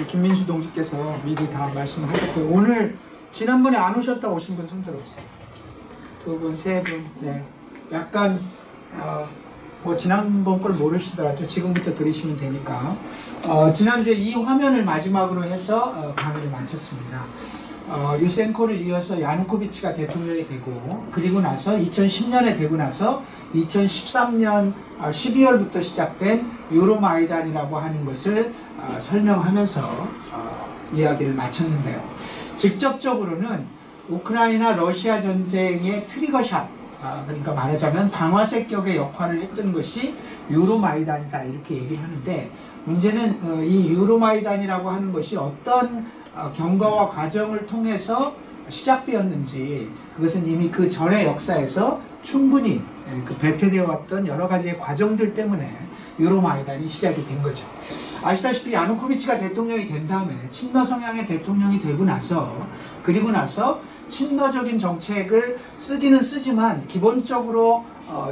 김민수 동지께서 미리 다 말씀하셨고요. 오늘 지난번에 안 오셨다 오신 분 손 들어보세요. 두 분, 세 분. 네. 약간 뭐 지난번 걸 모르시더라도 지금부터 들으시면 되니까. 지난주에 이 화면을 마지막으로 해서 강의를 마쳤습니다. 유센코를 이어서 야누코비치가 대통령이 되고, 그리고 나서 2010년에 되고 나서 2013년 12월부터 시작된 유로마이단이라고 하는 것을 설명하면서 이야기를 마쳤는데요. 직접적으로는 우크라이나 러시아 전쟁의 트리거샷, 그러니까 말하자면 방아쇠 격의 역할을 했던 것이 유로마이단이다 이렇게 얘기를 하는데, 문제는 이 유로마이단이라고 하는 것이 어떤 경과와 과정을 통해서 시작되었는지, 그것은 이미 그 전의 역사에서 충분히 배태되어 왔던 여러 가지의 과정들 때문에 유로마이단이 시작이 된 거죠. 아시다시피 야누코비치가 대통령이 된 다음에 친러 성향의 대통령이 되고 나서, 그리고 나서 친러적인 정책을 쓰기는 쓰지만 기본적으로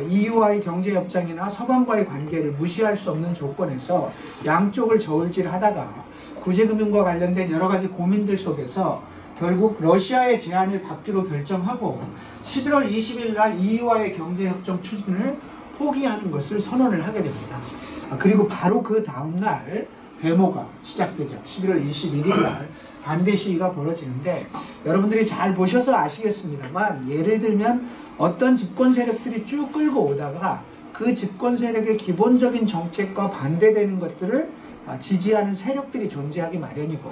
EU와의 경제협정이나 서방과의 관계를 무시할 수 없는 조건에서 양쪽을 저울질하다가 구제금융과 관련된 여러 가지 고민들 속에서 결국 러시아의 제안을 받기로 결정하고 11월 20일 날 EU와의 경제협정 추진을 포기하는 것을 선언을 하게 됩니다. 그리고 바로 그 다음날 데모가 시작되죠. 11월 21일 날 반대 시위가 벌어지는데, 여러분들이 잘 보셔서 아시겠습니다만, 예를 들면 어떤 집권 세력들이 쭉 끌고 오다가 그 집권 세력의 기본적인 정책과 반대되는 것들을 지지하는 세력들이 존재하기 마련이고,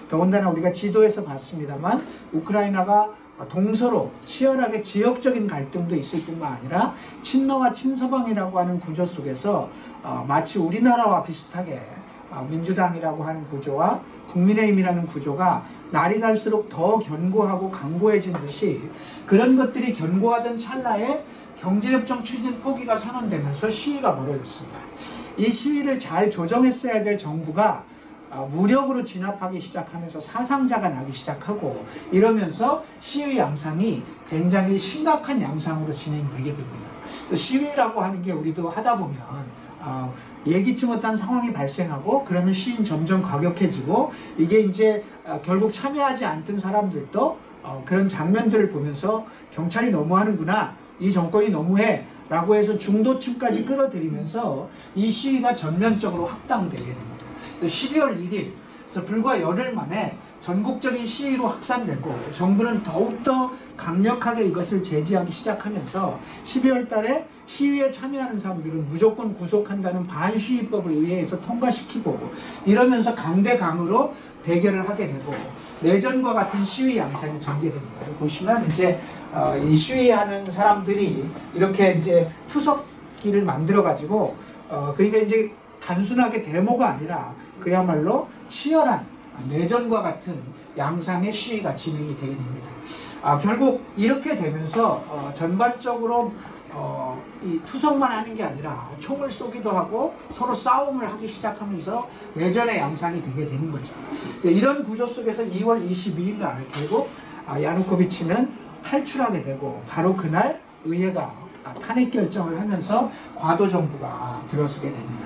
더군다나 우리가 지도에서 봤습니다만 우크라이나가 동서로 치열하게 지역적인 갈등도 있을 뿐만 아니라 친러와 친서방이라고 하는 구조 속에서 마치 우리나라와 비슷하게 민주당이라고 하는 구조와 국민의힘이라는 구조가 날이 갈수록 더 견고하고 강고해진 듯이, 그런 것들이 견고하던 찰나에 경제협정 추진 포기가 선언되면서 시위가 벌어졌습니다. 이 시위를 잘 조정했어야 될 정부가 무력으로 진압하기 시작하면서 사상자가 나기 시작하고, 이러면서 시위 양상이 굉장히 심각한 양상으로 진행되게 됩니다. 시위라고 하는 게 우리도 하다 보면 예기치 못한 상황이 발생하고, 그러면 시위는 점점 과격해지고, 이게 이제 결국 참여하지 않던 사람들도 그런 장면들을 보면서 경찰이 너무하는구나, 이 정권이 너무해 라고 해서 중도층까지 끌어들이면서 이 시위가 전면적으로 확장되게 됩니다. 12월 1일, 그래서 불과 열흘 만에 전국적인 시위로 확산되고, 정부는 더욱더 강력하게 이것을 제지하기 시작하면서 12월 달에 시위에 참여하는 사람들은 무조건 구속한다는 반시위법을 의회에서 통과시키고, 이러면서 강대강으로 대결을 하게 되고 내전과 같은 시위 양상이 전개됩니다. 보시면 이제 이 시위하는 사람들이 이렇게 이제 투석기를 만들어 가지고 그러니까 이제 단순하게 데모가 아니라 그야말로 치열한 내전과 같은 양상의 시위가 진행이 되게 됩니다. 결국 이렇게 되면서 전반적으로 이 투석만 하는 게 아니라 총을 쏘기도 하고 서로 싸움을 하기 시작하면서 내전의 양상이 되게 되는 거죠. 이런 구조 속에서 2월 22일 날 결국 야누코비치는 탈출하게 되고, 바로 그날 의회가 탄핵 결정을 하면서 과도 정부가 들어서게 됩니다.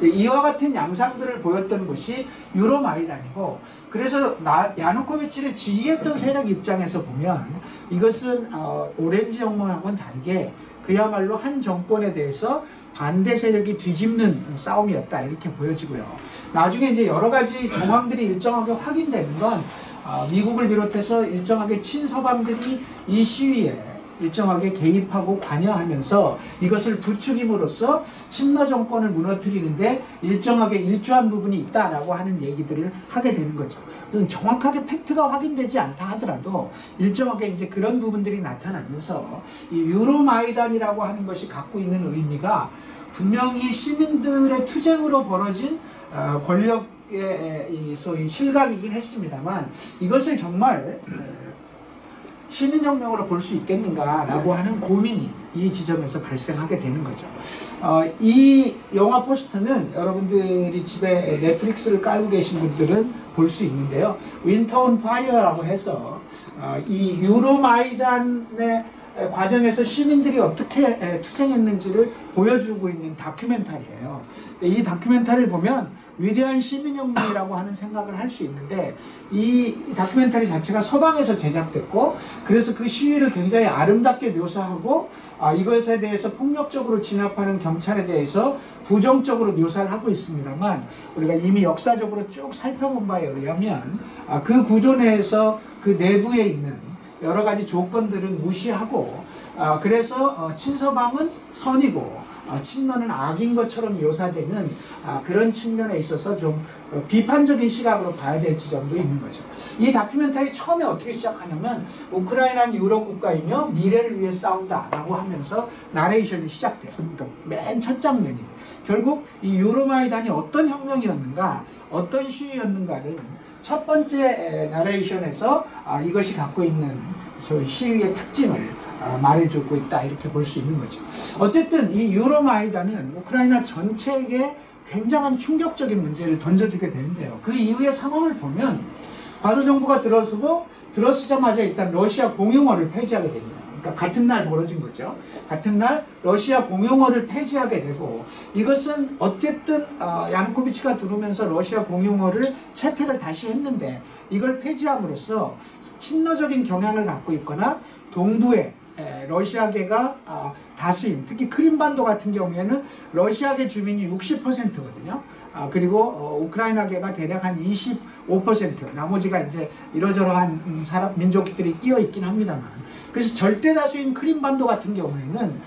이와 같은 양상들을 보였던 것이 유로마이단이고, 그래서 야누코비치를 지지했던 세력 입장에서 보면 이것은 오렌지 혁명하고는 다르게 그야말로 한 정권에 대해서 반대 세력이 뒤집는 싸움이었다 이렇게 보여지고요. 나중에 이제 여러 가지 정황들이 일정하게 확인되는 건 미국을 비롯해서 일정하게 친서방들이 이 시위에 일정하게 개입하고 관여하면서 이것을 부추김으로써 친러 정권을 무너뜨리는데 일정하게 일조한 부분이 있다라고 하는 얘기들을 하게 되는 거죠. 정확하게 팩트가 확인되지 않다 하더라도 일정하게 이제 그런 부분들이 나타나면서 이 유로마이단이라고 하는 것이 갖고 있는 의미가 분명히 시민들의 투쟁으로 벌어진 권력의 이 소위 실각이긴 했습니다만, 이것을 정말 시민혁명으로 볼 수 있겠는가라고 하는 고민이 이 지점에서 발생하게 되는 거죠. 이 영화 포스터는 여러분들이 집에 넷플릭스를 깔고 계신 분들은 볼 수 있는데요. 윈터 온 파이어라고 해서 이 유로마이단의 과정에서 시민들이 어떻게 투쟁했는지를 보여주고 있는 다큐멘터리예요. 이 다큐멘터리를 보면 위대한 시민혁명이라고 하는 생각을 할 수 있는데, 이 다큐멘터리 자체가 서방에서 제작됐고, 그래서 그 시위를 굉장히 아름답게 묘사하고 이것에 대해서 폭력적으로 진압하는 경찰에 대해서 부정적으로 묘사를 하고 있습니다만, 우리가 이미 역사적으로 쭉 살펴본 바에 의하면 그 구조 내에서 그 내부에 있는 여러 가지 조건들을 무시하고, 그래서 친서방은 선이고 친노는 악인 것처럼 묘사되는 그런 측면에 있어서 좀 비판적인 시각으로 봐야 될 지점도 있는 거죠. 이 다큐멘터리 처음에 어떻게 시작하냐면, 우크라이나는 유럽 국가이며 미래를 위해 싸운다라고 하면서 나레이션이 시작돼요. 그러니까 맨 첫 장면이 결국 이 유로마이단이 어떤 혁명이었는가, 어떤 시위였는가를 첫 번째 나레이션에서 이것이 갖고 있는 소위 시위의 특징을 말해주고 있다, 이렇게 볼 수 있는 거죠. 어쨌든 이 유로마이단은 우크라이나 전체에게 굉장한 충격적인 문제를 던져주게 되는데요. 그 이후의 상황을 보면 과도 정부가 들어서자마자 일단 러시아 공용어를 폐지하게 됩니다. 그러니까 같은 날 벌어진 거죠. 같은 날 러시아 공용어를 폐지하게 되고, 이것은 어쨌든 야누코비치가 들어오면서 러시아 공용어를 채택을 다시 했는데, 이걸 폐지함으로써 친러적인 경향을 갖고 있거나 동부에 러시아계가 다수인, 특히 크림반도 같은 경우에는 러시아계 주민이 60%거든요. 그리고 우크라이나계가 대략 한 25%, 나머지가 이제 이러저러한 민족들이 끼어 있긴 합니다만, 그래서 절대 다수인 크림반도 같은 경우에는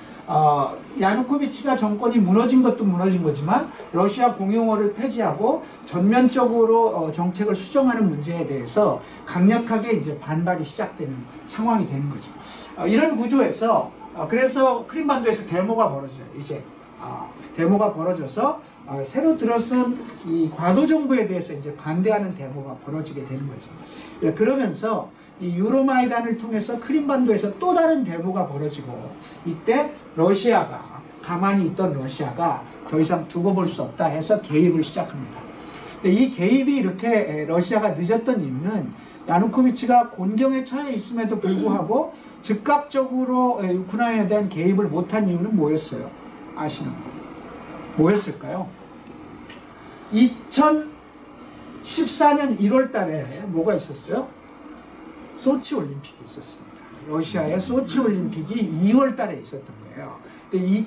야누코비치가 정권이 무너진 것도 무너진 거지만 러시아 공용어를 폐지하고 전면적으로 정책을 수정하는 문제에 대해서 강력하게 이제 반발이 시작되는 상황이 되는 거죠. 이런 구조에서 그래서 크림반도에서 데모가 벌어져요. 이제 데모가 벌어져서 새로 들어선 이 과도 정부에 대해서 이제 반대하는 데모가 벌어지게 되는 거죠. 그러면서 이 유로마이단을 통해서 크림반도에서 또 다른 데모가 벌어지고, 이때 러시아가, 가만히 있던 러시아가 더 이상 두고 볼 수 없다 해서 개입을 시작합니다. 근데 이 개입이 이렇게 러시아가 늦었던 이유는, 야누코비치가 곤경에 처해 있음에도 불구하고 즉각적으로 우크라이나에 대한 개입을 못한 이유는 뭐였어요? 아시는 거? 뭐였을까요? 2014년 1월 달에 뭐가 있었어요? 소치 올림픽이 있었습니다. 러시아의 소치 올림픽이 2월 달에 있었던 거예요. 근데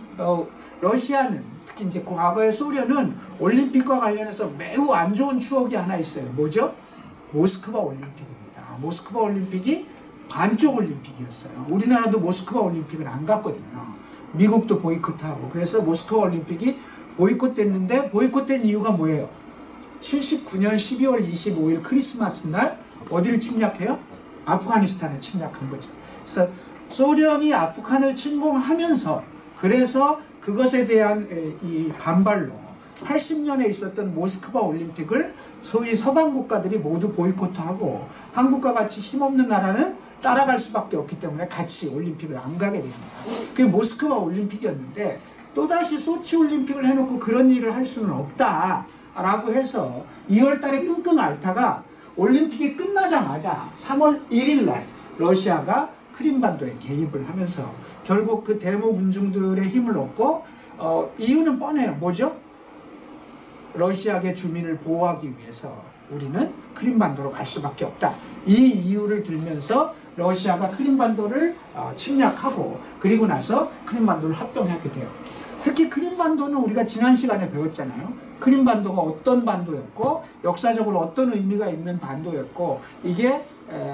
러시아는, 특히 이제 과거의 소련은 올림픽과 관련해서 매우 안 좋은 추억이 하나 있어요. 뭐죠? 모스크바 올림픽입니다. 모스크바 올림픽이 반쪽 올림픽이었어요. 우리나라도 모스크바 올림픽을 안 갔거든요. 미국도 보이콧하고. 그래서 모스크바 올림픽이 보이콧됐는데, 보이콧된 이유가 뭐예요? 79년 12월 25일 크리스마스 날 어디를 침략해요? 아프가니스탄을 침략한 거죠. 그래서 소련이 아프간을 침공하면서, 그래서 그것에 대한 이 반발로 80년에 있었던 모스크바 올림픽을 소위 서방 국가들이 모두 보이콧하고, 한국과 같이 힘없는 나라는 따라갈 수밖에 없기 때문에 같이 올림픽을 안 가게 됩니다. 그게 모스크바 올림픽이었는데, 또다시 소치 올림픽을 해놓고 그런 일을 할 수는 없다라고 해서 2월 달에 끙끙 앓다가 올림픽이 끝나자마자 3월 1일 날 러시아가 크림반도에 개입을 하면서 결국 그 데모 군중들의 힘을 얻고, 이유는 뻔해요. 뭐죠? 러시아계 주민을 보호하기 위해서 우리는 크림반도로 갈 수밖에 없다. 이 이유를 들면서 러시아가 크림반도를 침략하고, 그리고 나서 크림반도를 합병하게 돼요. 특히 크림반도는 우리가 지난 시간에 배웠잖아요. 크림반도가 어떤 반도였고, 역사적으로 어떤 의미가 있는 반도였고, 이게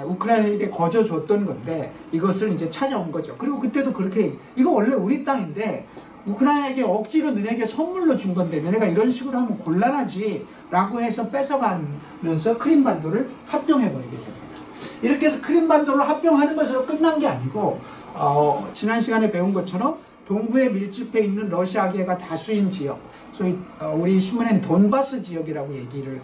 우크라이나에게 거저줬던 건데, 이것을 이제 찾아온 거죠. 그리고 그때도 그렇게, 이거 원래 우리 땅인데 우크라이나에게 억지로 너네에게 선물로 준 건데 너네가 이런 식으로 하면 곤란하지 라고 해서 뺏어가면서 크림반도를 합병해버리게 됩니다. 이렇게 해서 크림반도를 합병하는 것으로 끝난 게 아니고, 지난 시간에 배운 것처럼 동부에 밀집해 있는 러시아계가 다수인 지역, 소위 우리 신문엔 돈바스 지역이라고 얘기를,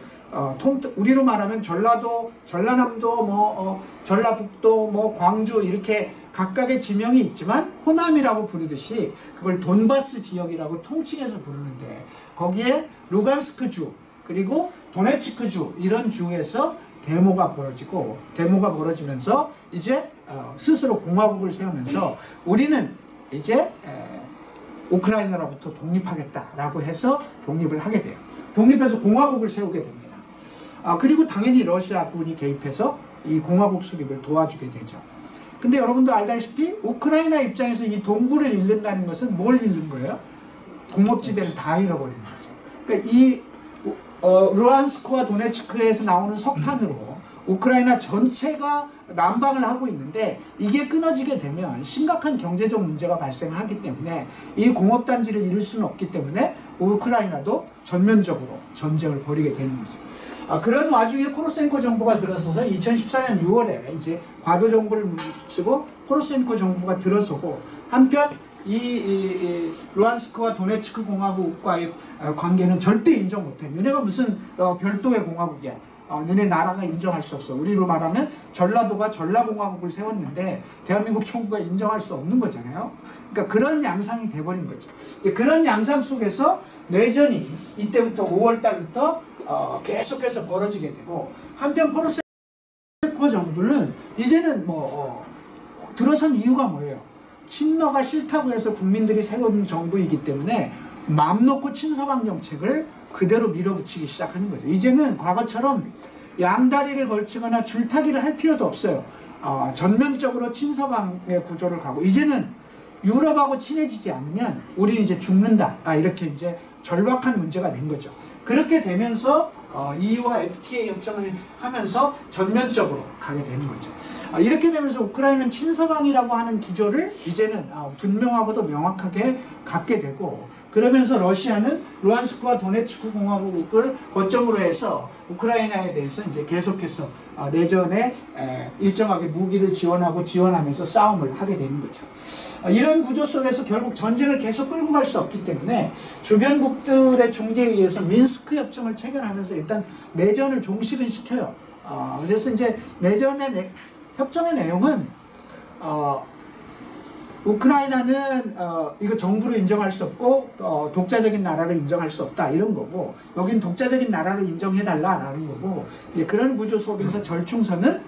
우리로 말하면 전라도, 전라남도, 전라북도, 광주, 이렇게 각각의 지명이 있지만 호남이라고 부르듯이 그걸 돈바스 지역이라고 통칭해서 부르는데, 거기에 루간스크주 그리고 도네츠크주, 이런 주에서 데모가 벌어지면서 이제 스스로 공화국을 세우면서 우리는 이제 우크라이나로부터 독립하겠다라고 해서 독립을 하게 돼요. 독립해서 공화국을 세우게 됩니다. 그리고 당연히 러시아군이 개입해서 이 공화국 수립을 도와주게 되죠. 근데 여러분도 알다시피 우크라이나 입장에서 이 동부를 잃는다는 것은 뭘 잃는 거예요? 공업지대를 다 잃어버리는 거죠. 그러니까 이 루안스크와 도네츠크에서 나오는 석탄으로 우크라이나 전체가 난방을 하고 있는데 이게 끊어지게 되면 심각한 경제적 문제가 발생하기 때문에 이 공업단지를 잃을 수는 없기 때문에 우크라이나도 전면적으로 전쟁을 벌이게 되는 거죠. 그런 와중에 포로셴코 정부가 들어서서 2014년 6월에 이제 과도 정부를 물리치고 포로셴코 정부가 들어서고 한편 이 루안스크와 도네츠크 공화국과의 관계는 절대 인정 못해. 너네가 무슨 별도의 공화국이야. 너네 나라가 인정할 수 없어. 우리로 말하면 전라도가 전라공화국을 세웠는데 대한민국 정부가 인정할 수 없는 거잖아요. 그러니까 그런 양상이 돼버린 거죠. 그런 양상 속에서 내전이 이때부터 5월 달부터 계속해서 벌어지게 되고 한편 포로셴코 정부는 이제는 들어선 이유가 뭐예요? 친러가 싫다고 해서 국민들이 세운 정부이기 때문에 맘 놓고 친서방 정책을 그대로 밀어붙이기 시작하는 거죠. 이제는 과거처럼 양다리를 걸치거나 줄타기를 할 필요도 없어요. 전면적으로 친서방의 구조를 가고 이제는 유럽하고 친해지지 않으면 우리는 이제 죽는다. 이렇게 이제 절박한 문제가 된 거죠. 그렇게 되면서 EU와 FTA 협정을 하면서 전면적으로 가게 되는 거죠. 이렇게 되면서 우크라이나는 친서방이라고 하는 기조를 이제는 분명하고도 명확하게 갖게 되고 그러면서 러시아는 루안스크와 도네츠크 공화국을 거점으로 해서 우크라이나에 대해서 이제 계속해서 내전에 일정하게 무기를 지원하면서 싸움을 하게 되는 거죠. 이런 구조 속에서 결국 전쟁을 계속 끌고 갈 수 없기 때문에 주변국들의 중재에 의해서 민스크 협정을 체결하면서 일단 내전을 종식은 시켜요. 그래서 이제 협정의 내용은 우크라이나는 이거 정부로 인정할 수 없고 독자적인 나라를 인정할 수 없다 이런 거고 여긴 독자적인 나라로 인정해달라라는 거고 그런 구조 속에서 절충선은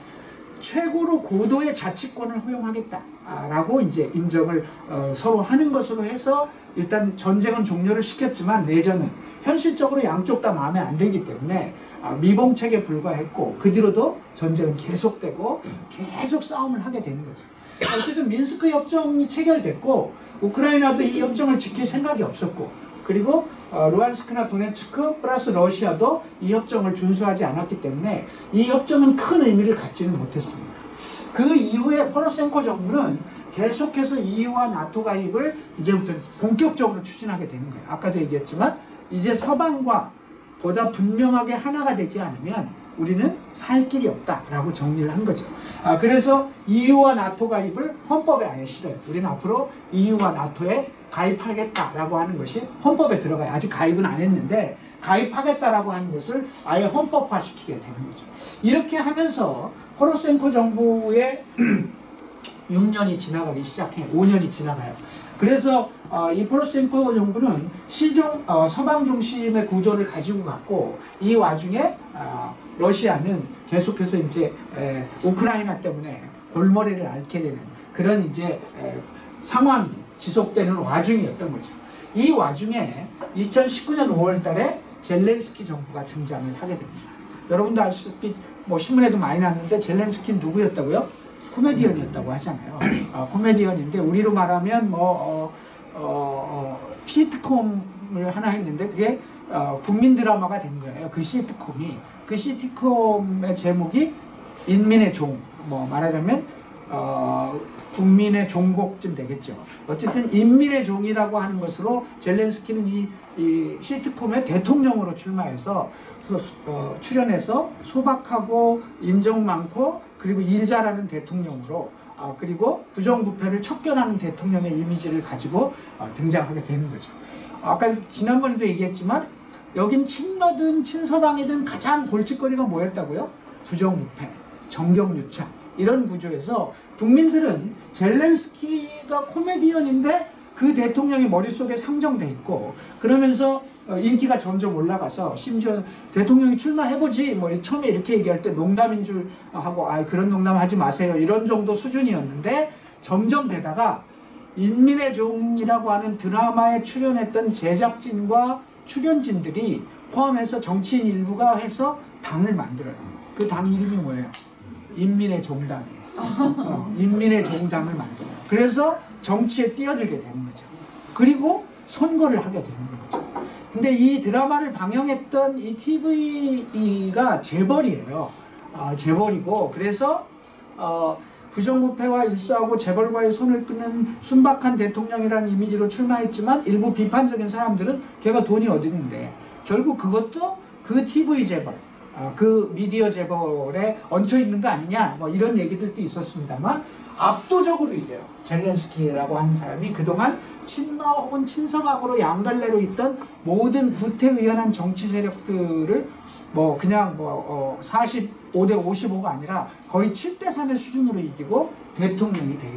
최고로 고도의 자치권을 허용하겠다라고 이제 인정을 서로 하는 것으로 해서 일단 전쟁은 종료를 시켰지만 내전은 현실적으로 양쪽 다 마음에 안 들기 때문에 미봉책에 불과했고 그 뒤로도 전쟁은 계속되고 계속 싸움을 하게 되는 거죠. 어쨌든 민스크 협정이 체결됐고 우크라이나도 이 협정을 지킬 생각이 없었고 그리고 루안스크나 도네츠크 플러스 러시아도 이 협정을 준수하지 않았기 때문에 이 협정은 큰 의미를 갖지는 못했습니다. 그 이후에 포로셴코 정부는 계속해서 EU와 나토 가입을 이제부터 본격적으로 추진하게 되는 거예요. 아까도 얘기했지만 이제 서방과 보다 분명하게 하나가 되지 않으면 우리는 살 길이 없다라고 정리를 한 거죠. 그래서 EU와 나토 가입을 헌법에 아예 실어요. 우리는 앞으로 EU와 나토에 가입하겠다라고 하는 것이 헌법에 들어가요. 아직 가입은 안 했는데 가입하겠다라고 하는 것을 아예 헌법화시키게 되는 거죠. 이렇게 하면서 포로셴코 정부의 6년이 지나가기 시작해요. 5년이 지나가요. 그래서 이 포로셴코 정부는 서방 중심의 구조를 가지고 갔고 이 와중에 러시아는 계속해서 이제 우크라이나 때문에 골머리를 앓게 되는 그런 이제 상황이 지속되는 와중이었던 거죠. 이 와중에 2019년 5월 달에 젤렌스키 정부가 등장을 하게 됩니다. 여러분도 아시다시피 신문에도 많이 났는데 젤렌스키는 누구였다고요? 코미디언이었다고 하잖아요. 코미디언인데 우리로 말하면 시트콤을 하나 했는데 그게 국민 드라마가 된 거예요. 그 시트콤의 제목이 인민의 종, 말하자면 국민의 종복쯤 되겠죠. 어쨌든 인민의 종이라고 하는 것으로 젤렌스키는 이 시트콤의 대통령으로 출마해서 출연해서 소박하고 인정 많고 그리고 일 잘하는 대통령으로 그리고 부정부패를 척결하는 대통령의 이미지를 가지고 등장하게 되는 거죠. 아까 지난번에도 얘기했지만 여긴 친러든 친서방이든 가장 골칫거리가 뭐였다고요? 부정부패, 정경유착 이런 구조에서 국민들은 젤렌스키가 코미디언인데 그 대통령이 머릿속에 상정돼 있고 그러면서 인기가 점점 올라가서 심지어 대통령이 출마해보지 뭐 처음에 이렇게 얘기할 때 농담인 줄 하고 그런 농담 하지 마세요 이런 정도 수준이었는데 점점 되다가 인민의 종이라고 하는 드라마에 출연했던 제작진과 출연진들이 포함해서 정치인 일부가 해서 당을 만들어요. 그 당 이름이 뭐예요? 인민의 종당이에요. 인민의 종당을 만들어요. 그래서 정치에 뛰어들게 되는 거죠. 그리고 선거를 하게 되는 거죠. 근데 이 드라마를 방영했던 이 TV가 재벌이에요. 재벌이고 그래서 부정부패와 일수하고 재벌과의 손을 끄는 순박한 대통령이라는 이미지로 출마했지만 일부 비판적인 사람들은 걔가 돈이 어디 있는데 결국 그것도 그 TV 재벌 그 미디어 재벌에 얹혀 있는 거 아니냐 뭐 이런 얘기들도 있었습니다만 압도적으로 이래요. 젤렌스키라고 하는 사람이 그동안 친러 혹은 친서방으로 양갈래로 있던 모든 구태의연한 정치 세력들을 뭐 그냥 45대 55가 아니라 거의 7대 3의 수준으로 이기고 대통령이 돼요.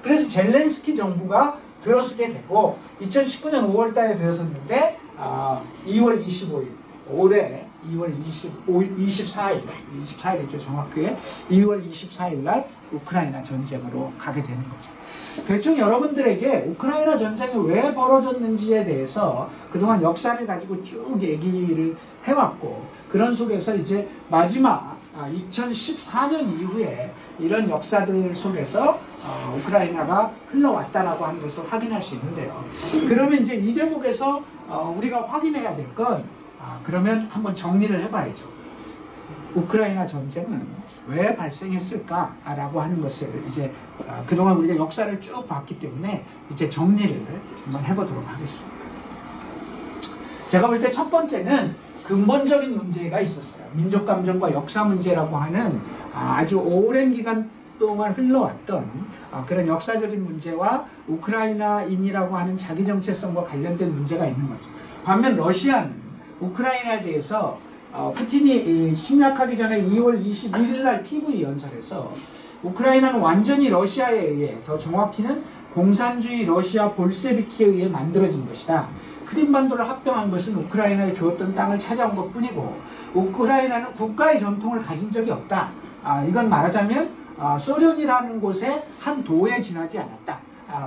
그래서 젤렌스키 정부가 들어서게 되고 2019년 5월 달에 들어섰는데 2월 25일 올해 2월 24일이죠 정확하게 2월 24일 날 우크라이나 전쟁으로 가게 되는 거죠. 대충 여러분들에게 우크라이나 전쟁이 왜 벌어졌는지에 대해서 그동안 역사를 가지고 쭉 얘기를 해왔고 그런 속에서 이제 마지막 2014년 이후에 이런 역사들 속에서 우크라이나가 흘러왔다라고 하는 것을 확인할 수 있는데요. 그러면 이제 이 대목에서 우리가 확인해야 될 건 그러면 한번 정리를 해봐야죠. 우크라이나 전쟁은 왜 발생했을까라고 하는 것을 이제 그동안 우리가 역사를 쭉 봤기 때문에 이제 정리를 한번 해보도록 하겠습니다. 제가 볼 때 첫 번째는 근본적인 문제가 있었어요. 민족감정과 역사 문제라고 하는 아주 오랜 기간 동안 흘러왔던 그런 역사적인 문제와 우크라이나인이라고 하는 자기 정체성과 관련된 문제가 있는 거죠. 반면 러시아는 우크라이나에 대해서 푸틴이 침략하기 전에 2월 21일 날 TV 연설에서 우크라이나는 완전히 러시아에 의해 더 정확히는 공산주의 러시아 볼셰비키에 의해 만들어진 것이다. 크림반도를 합병한 것은 우크라이나에 주었던 땅을 찾아온 것 뿐이고 우크라이나는 국가의 전통을 가진 적이 없다. 이건 말하자면 소련이라는 곳에 한 도에 지나지 않았다.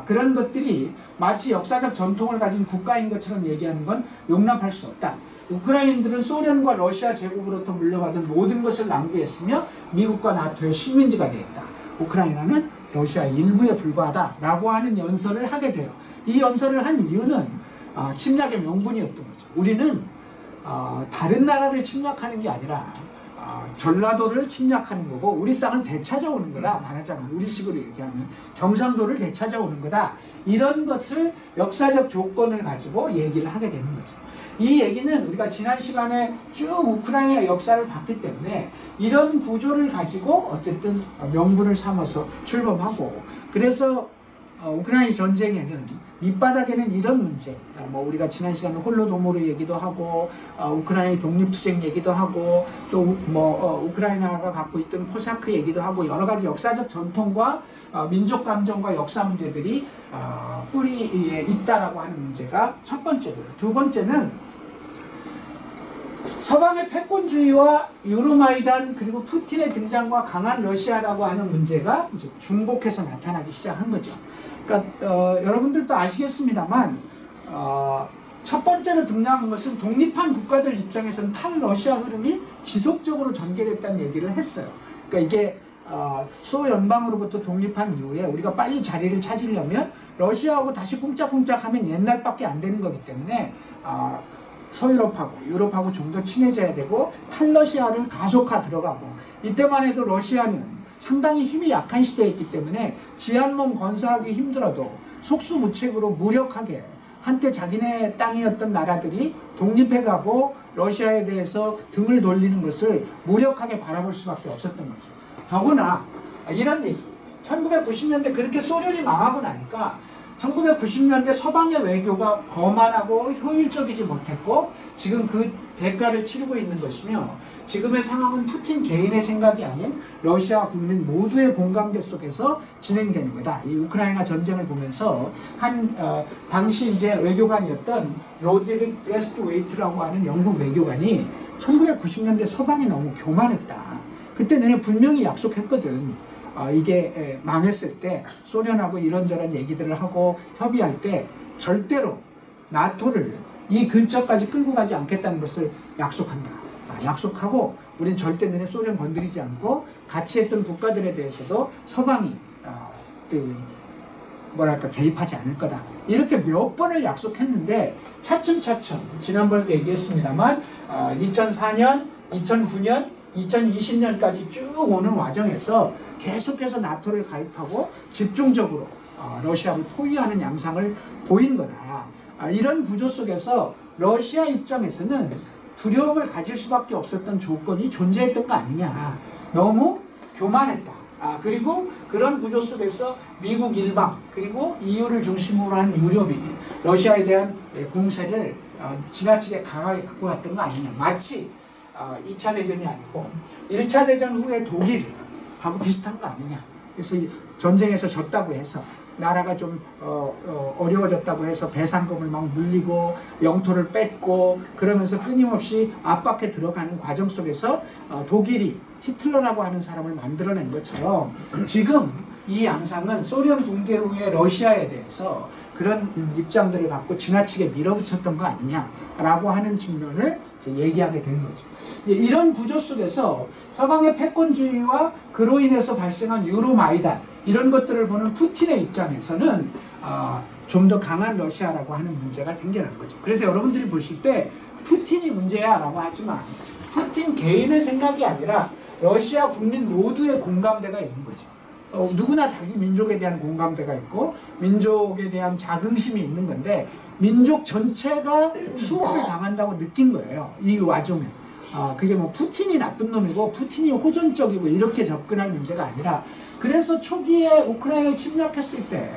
그런 것들이 마치 역사적 전통을 가진 국가인 것처럼 얘기하는 건 용납할 수 없다. 우크라이나인들은 소련과 러시아 제국으로부터 물려받은 모든 것을 낭비했으며 미국과 나토의 식민지가 되었다. 우크라이나는 러시아의 일부에 불과하다라고 하는 연설을 하게 돼요. 이 연설을 한 이유는 침략의 명분이었던 거죠. 우리는 다른 나라를 침략하는 게 아니라 전라도를 침략하는 거고 우리 땅을 되찾아오는 거다. 말하자면 우리식으로 얘기하면 경상도를 되찾아오는 거다. 이런 것을 역사적 조건을 가지고 얘기를 하게 되는 거죠. 이 얘기는 우리가 지난 시간에 쭉 우크라이나 역사를 봤기 때문에 이런 구조를 가지고 어쨌든 명분을 삼아서 출범하고 그래서 우크라이나 전쟁에는 밑바닥에는 이런 문제, 우리가 지난 시간에 홀로도모르 얘기도 하고 우크라이나 독립투쟁 얘기도 하고 또 우크라이나가 갖고 있던 코사크 얘기도 하고 여러 가지 역사적 전통과 민족 감정과 역사 문제들이 뿌리에 있다라고 하는 문제가 첫 번째고요. 두 번째는 서방의 패권주의와 유로마이단 그리고 푸틴의 등장과 강한 러시아라고 하는 문제가 이제 중복해서 나타나기 시작한 거죠. 그러니까 여러분들도 아시겠습니다만 첫 번째로 등장한 것은 독립한 국가들 입장에서는 탈러시아 흐름이 지속적으로 전개됐다는 얘기를 했어요. 그러니까 이게 소연방으로부터 독립한 이후에 우리가 빨리 자리를 찾으려면 러시아하고 다시 꿍짝꿍짝하면 옛날밖에 안 되는 거기 때문에 서유럽하고 유럽하고 좀 더 친해져야 되고 탈러시아를 가속화 들어가고 이때만 해도 러시아는 상당히 힘이 약한 시대였기 때문에 지한몸 건사하기 힘들어도 속수무책으로 무력하게 한때 자기네 땅이었던 나라들이 독립해가고 러시아에 대해서 등을 돌리는 것을 무력하게 바라볼 수밖에 없었던 거죠. 더구나 이런 얘기 1990년대 그렇게 소련이 망하고 나니까 1990년대 서방의 외교가 거만하고 효율적이지 못했고 지금 그 대가를 치르고 있는 것이며 지금의 상황은 푸틴 개인의 생각이 아닌 러시아 국민 모두의 공감대 속에서 진행되는 거다. 이 우크라이나 전쟁을 보면서 당시 이제 외교관이었던 로드릭 브레스트웨이트라고 하는 영국 외교관이 1990년대 서방이 너무 교만했다. 그때 너네 분명히 약속했거든. 이게 망했을 때 소련하고 이런저런 얘기들을 하고 협의할 때 절대로 나토를 이 근처까지 끌고 가지 않겠다는 것을 약속한다. 약속하고 우린 절대 너네 소련 건드리지 않고 같이 했던 국가들에 대해서도 서방이 뭐랄까 개입하지 않을 거다. 이렇게 몇 번을 약속했는데 차츰차츰 지난번에도 얘기했습니다만 2004년, 2009년, 2020년까지 쭉 오는 과정에서 계속해서 나토를 가입하고 집중적으로 러시아를 포위하는 양상을 보인 거다. 이런 구조 속에서 러시아 입장에서는 두려움을 가질 수밖에 없었던 조건이 존재했던 거 아니냐. 너무 교만했다. 그리고 그런 구조 속에서 미국 일방 그리고 EU를 중심으로 하는 유럽이 러시아에 대한 공세를 지나치게 강하게 갖고 갔던 거 아니냐. 마치 2차 대전이 아니고 1차 대전 후에 독일하고 비슷한 거 아니냐. 그래서 전쟁에서 졌다고 해서 나라가 좀 어려워졌다고 해서 배상금을 막 물리고 영토를 뺏고 그러면서 끊임없이 압박해 들어가는 과정 속에서 독일이 히틀러라고 하는 사람을 만들어낸 것처럼 지금 이 양상은 소련 붕괴 후에 러시아에 대해서 그런 입장들을 갖고 지나치게 밀어붙였던 거 아니냐라고 하는 측면을 이제 얘기하게 된 거죠. 이제 이런 구조 속에서 서방의 패권주의와 그로 인해서 발생한 유로마이단 이런 것들을 보는 푸틴의 입장에서는 좀 더 강한 러시아라고 하는 문제가 생겨난 거죠. 그래서 여러분들이 보실 때 푸틴이 문제야 라고 하지만 푸틴 개인의 생각이 아니라 러시아 국민 모두의 공감대가 있는 거죠. 누구나 자기 민족에 대한 공감대가 있고 민족에 대한 자긍심이 있는 건데 민족 전체가 수목을 당한다고 느낀 거예요. 이 와중에. 그게 뭐 푸틴이 나쁜 놈이고 푸틴이 호전적이고 이렇게 접근할 문제가 아니라 그래서 초기에 우크라이나를 침략했을 때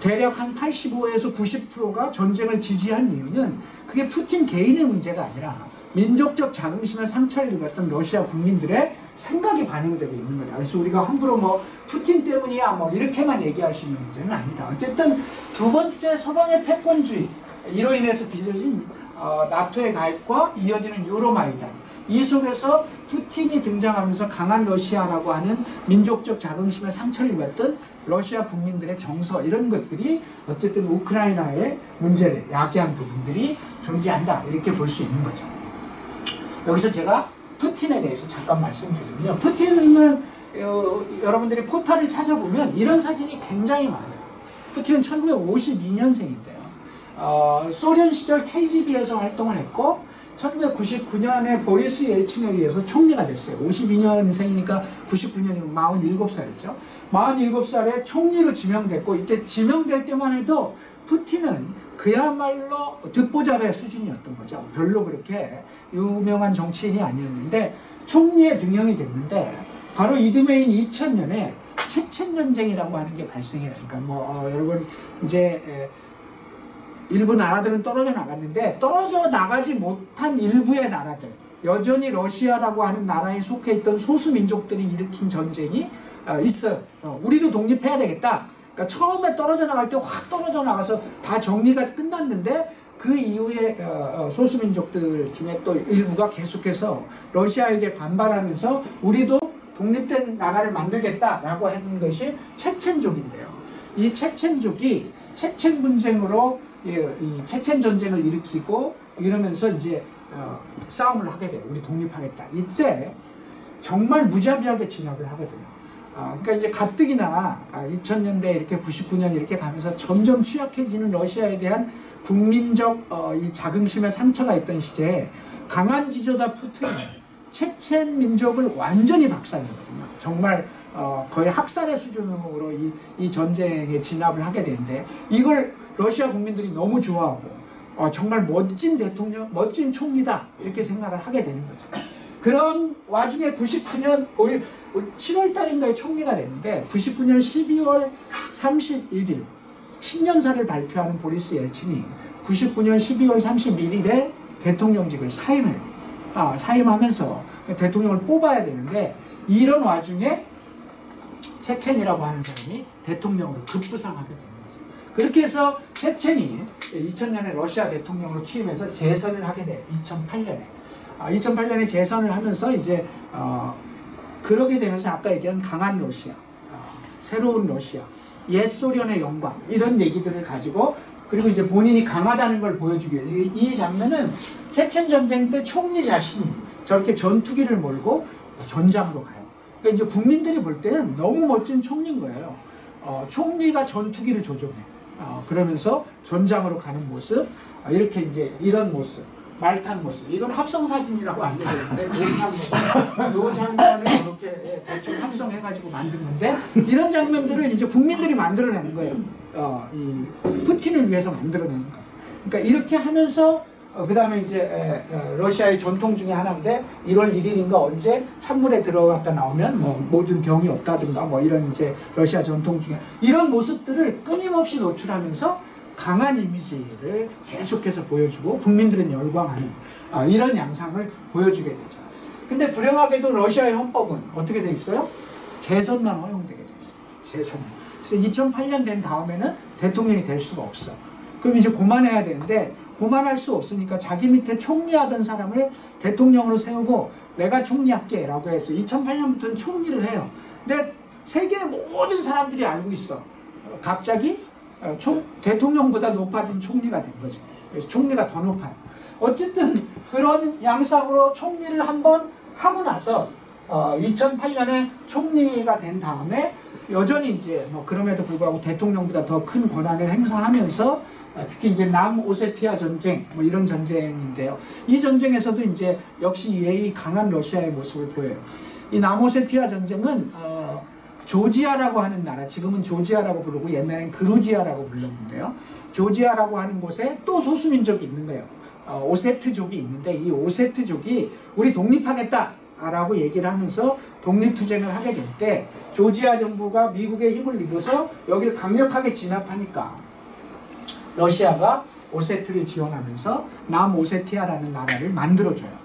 대략 한 85에서 90%가 전쟁을 지지한 이유는 그게 푸틴 개인의 문제가 아니라 민족적 자긍심에 상처를 입었던 러시아 국민들의 생각이 반영되고 있는 거다. 그래서 우리가 함부로 뭐 푸틴 때문이야 뭐 이렇게만 얘기할 수 있는 문제는 아니다. 어쨌든 두 번째 서방의 패권주의 이로 인해서 빚어진 나토의 가입과 이어지는 유로마이단 이 속에서 푸틴이 등장하면서 강한 러시아라고 하는 민족적 자긍심에 상처를 입었던 러시아 국민들의 정서 이런 것들이 어쨌든 우크라이나의 문제를 야기한 부분들이 존재한다 이렇게 볼 수 있는 거죠. 여기서 제가 푸틴에 대해서 잠깐 말씀드리면요. 푸틴은 여러분들이 포탈을 찾아보면 이런 사진이 굉장히 많아요. 푸틴은 1952년생인데요. 소련 시절 KGB에서 활동을 했고 1999년에 보리스 옐친에 의해서 총리가 됐어요. 52년생이니까 99년이면 47살이죠. 47살에 총리로 지명됐고 이때 지명될 때만 해도 푸틴은 그야말로 듣보잡의 수준이었던 거죠. 별로 그렇게 유명한 정치인이 아니었는데 총리에 등용이 됐는데 바로 이듬해인 2000년에 체첸전쟁이라고 하는 게 발생해요. 그러니까 여러분 이제 일부 나라들은 떨어져 나갔는데 떨어져 나가지 못한 일부의 나라들 여전히 러시아라고 하는 나라에 속해 있던 소수민족들이 일으킨 전쟁이 있어요. 우리도 독립해야 되겠다. 그러니까 처음에 떨어져 나갈 때 확 떨어져 나가서 다 정리가 끝났는데 그 이후에 소수민족들 중에 또 일부가 계속해서 러시아에게 반발하면서 우리도 독립된 나라를 만들겠다라고 하는 것이 체첸족인데요. 이 체첸족이 체첸 분쟁으로 이 체첸 전쟁을 일으키고 이러면서 이제 싸움을 하게 돼요. 우리 독립하겠다. 이때 정말 무자비하게 진압을 하거든요. 그러니까 이제 가뜩이나 2000년대 이렇게 99년 이렇게 가면서 점점 취약해지는 러시아에 대한 국민적 이 자긍심의 상처가 있던 시대에 강한 지도자 푸틴은 체첸 민족을 완전히 박살내거든요. 정말 거의 학살의 수준으로 이 전쟁에 진압을 하게 되는데 이걸 러시아 국민들이 너무 좋아하고 정말 멋진 대통령, 멋진 총리다 이렇게 생각을 하게 되는 거죠. 그런 와중에 99년 7월 달인가에 총리가 됐는데 99년 12월 31일 신년사를 발표하는 보리스 옐친이 99년 12월 31일에 대통령직을 사임해요. 사임하면서 대통령을 뽑아야 되는데 이런 와중에 체첸이라고 하는 사람이 대통령으로 급부상하게 되는 거죠. 그렇게 해서 체첸이 2000년에 러시아 대통령으로 취임해서 재선을 하게 돼요. 2008년에. 2008년에 재선을 하면서 이제 그러게 되면서 아까 얘기한 강한 러시아, 새로운 러시아, 옛 소련의 영광 이런 얘기들을 가지고 그리고 이제 본인이 강하다는 걸 보여주기 위해서 이 장면은 체첸 전쟁 때 총리 자신이 저렇게 전투기를 몰고 전장으로 가요. 그러니까 이제 국민들이 볼 때는 너무 멋진 총리인 거예요. 총리가 전투기를 조종해. 그러면서 전장으로 가는 모습, 이렇게 이제 이런 모습, 말 탄 모습. 이건 합성 사진이라고 알려졌는데 못한 모습. 요 장면을 이렇게 대충 합성해가지고 만든 건데 이런 장면들을 이제 국민들이 만들어내는 거예요. 이 푸틴을 위해서 만들어내는 거예요. 그러니까 이렇게 하면서 그 다음에 이제 러시아의 전통 중에 하나인데 1월 1일인가 언제 찬물에 들어갔다 나오면 뭐 모든 병이 없다든가 뭐 이런 이제 러시아 전통 중에 이런 모습들을 끊임없이 노출하면서 강한 이미지를 계속해서 보여주고 국민들은 열광하는 이런 양상을 보여주게 되죠. 근데 불행하게도 러시아의 헌법은 어떻게 돼 있어요? 재선만 허용되게 돼 있어요. 재선만. 그래서 2008년 된 다음에는 대통령이 될 수가 없어. 그럼 이제 고만해야 되는데 고만할 수 없으니까 자기 밑에 총리하던 사람을 대통령으로 세우고 내가 총리할게 라고 해서 2008년부터는 총리를 해요. 근데 세계의 모든 사람들이 알고 있어. 갑자기 대통령보다 높아진 총리가 된 거죠. 그래서 총리가 더 높아요. 어쨌든 그런 양상으로 총리를 한번 하고 나서 2008년에 총리가 된 다음에 여전히 이제 뭐 그럼에도 불구하고 대통령보다 더 큰 권한을 행사하면서 특히 이제 남오세티아 전쟁 뭐 이런 전쟁인데요. 이 전쟁에서도 이제 역시 예의 강한 러시아의 모습을 보여요. 이 남오세티아 전쟁은 조지아라고 하는 나라, 지금은 조지아라고 부르고 옛날엔 그루지아라고 불렀는데요. 조지아라고 하는 곳에 또 소수민족이 있는 거예요. 오세트족이 있는데 이 오세트족이 우리 독립하겠다 라고 얘기를 하면서 독립투쟁을 하게 될 때 조지아 정부가 미국의 힘을 입어서 여기를 강력하게 진압하니까 러시아가 오세트를 지원하면서 남오세티아라는 나라를 만들어줘요.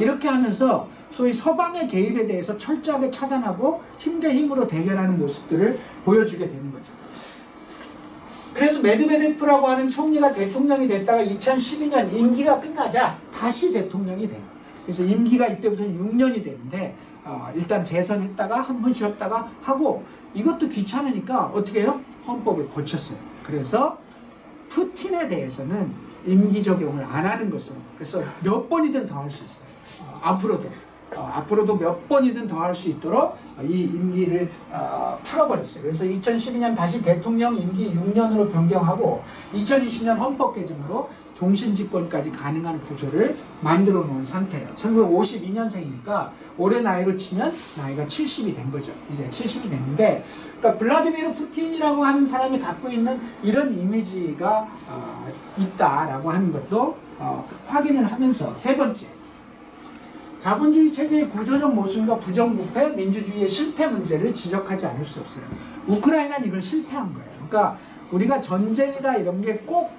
이렇게 하면서 소위 서방의 개입에 대해서 철저하게 차단하고 힘 대 힘으로 대결하는 모습들을 보여주게 되는 거죠. 그래서 메드베데프라고 하는 총리가 대통령이 됐다가 2012년 임기가 끝나자 다시 대통령이 돼요. 그래서 임기가 이때부터는 6년이 되는데 일단 재선했다가 한 번 쉬었다가 하고 이것도 귀찮으니까 어떻게 해요? 헌법을 고쳤어요. 그래서 푸틴에 대해서는 임기 적용을 안 하는 것으로 그래서 몇 번이든 더 할 수 있어요. 앞으로도 몇 번이든 더 할 수 있도록 이 임기를 풀어버렸어요. 그래서 2012년 다시 대통령 임기 6년으로 변경하고 2020년 헌법 개정으로 종신집권까지 가능한 구조를 만들어 놓은 상태예요. 1952년생이니까 올해 나이로 치면 나이가 70이 된 거죠. 이제 70이 됐는데 그러니까 블라디미르 푸틴이라고 하는 사람이 갖고 있는 이런 이미지가 있다라고 하는 것도 확인을 하면서 세 번째 자본주의 체제의 구조적 모순과 부정부패, 민주주의의 실패 문제를 지적하지 않을 수 없어요. 우크라이나는 이걸 실패한 거예요. 그러니까 우리가 전쟁이다 이런 게 꼭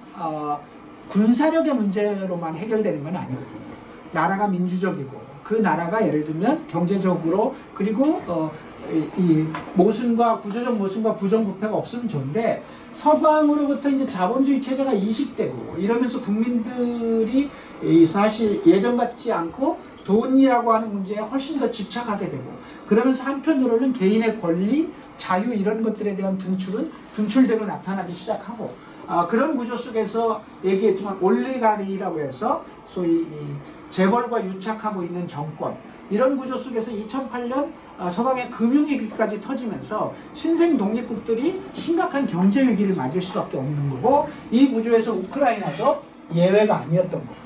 군사력의 문제로만 해결되는 건 아니거든요. 나라가 민주적이고 그 나라가 예를 들면 경제적으로 그리고 이 모순과 구조적 모순과 부정부패가 없으면 좋은데 서방으로부터 이제 자본주의 체제가 이식되고 이러면서 국민들이 사실 예전 같지 않고 돈이라고 하는 문제에 훨씬 더 집착하게 되고 그러면서 한편으로는 개인의 권리, 자유 이런 것들에 대한 분출대로 나타나기 시작하고 그런 구조 속에서 얘기했지만 올리가리라고 해서 소위 재벌과 유착하고 있는 정권 이런 구조 속에서 2008년 서방의 금융위기까지 터지면서 신생 독립국들이 심각한 경제 위기를 맞을 수밖에 없는 거고 이 구조에서 우크라이나도 예외가 아니었던 거고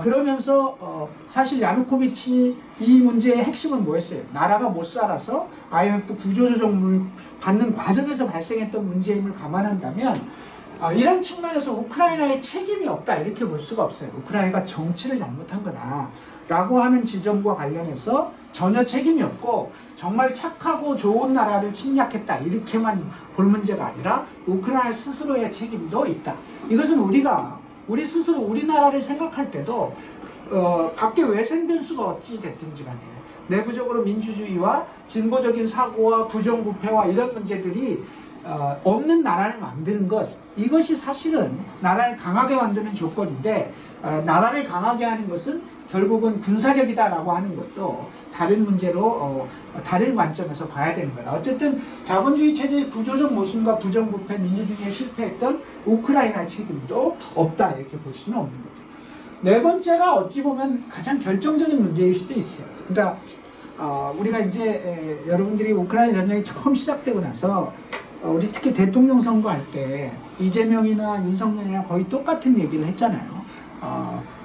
그러면서 사실 야누코비치 이 문제의 핵심은 뭐였어요? 나라가 못 살아서 IMF 구조조정을 받는 과정에서 발생했던 문제임을 감안한다면 이런 측면에서 우크라이나의 책임이 없다 이렇게 볼 수가 없어요. 우크라이나가 정치를 잘못한 거다. 라고 하는 지점과 관련해서 전혀 책임이 없고 정말 착하고 좋은 나라를 침략했다 이렇게만 볼 문제가 아니라 우크라이나 스스로의 책임도 있다. 이것은 우리 스스로 우리나라를 생각할 때도 밖에 외생 변수가 어찌 됐든지 간에 내부적으로 민주주의와 진보적인 사고와 부정부패와 이런 문제들이 없는 나라를 만드는 것, 이것이 사실은 나라를 강하게 만드는 조건인데 나라를 강하게 하는 것은 결국은 군사력이다라고 하는 것도 다른 문제로 다른 관점에서 봐야 되는 거다. 어쨌든 자본주의 체제의 구조적 모순과 부정부패, 민주주의에 실패했던 우크라이나 책임도 없다 이렇게 볼 수는 없는 거죠. 네 번째가 어찌 보면 가장 결정적인 문제일 수도 있어요. 그러니까 우리가 이제 여러분들이 우크라이나 전쟁이 처음 시작되고 나서 우리 특히 대통령 선거할 때 이재명이나 윤석열이랑 거의 똑같은 얘기를 했잖아요.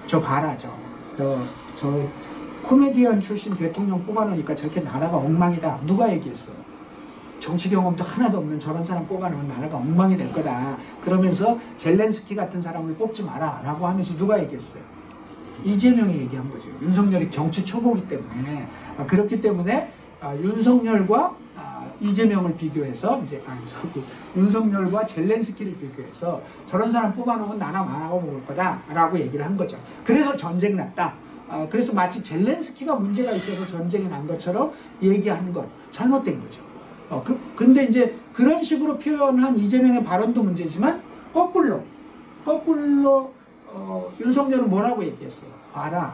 저 봐라 저 코미디언 출신 대통령 뽑아놓으니까 저렇게 나라가 엉망이다. 누가 얘기했어요? 정치 경험도 하나도 없는 저런 사람 뽑아놓으면 나라가 엉망이 될 거다. 그러면서 젤렌스키 같은 사람을 뽑지 마라 라고 하면서 누가 얘기했어요? 이재명이 얘기한 거죠. 윤석열이 정치 초보기 때문에. 그렇기 때문에 윤석열과 이재명을 비교해서 이제 윤석열과 젤렌스키를 비교해서 저런 사람 뽑아놓으면 나라 망하고 먹을 거다 라고 얘기를 한 거죠. 그래서 전쟁 났다. 그래서 마치 젤렌스키가 문제가 있어서 전쟁이 난 것처럼 얘기하는 건 잘못된 거죠. 근데 이제 그런 식으로 표현한 이재명의 발언도 문제지만 거꾸로 윤석열은 뭐라고 얘기했어요? 봐라.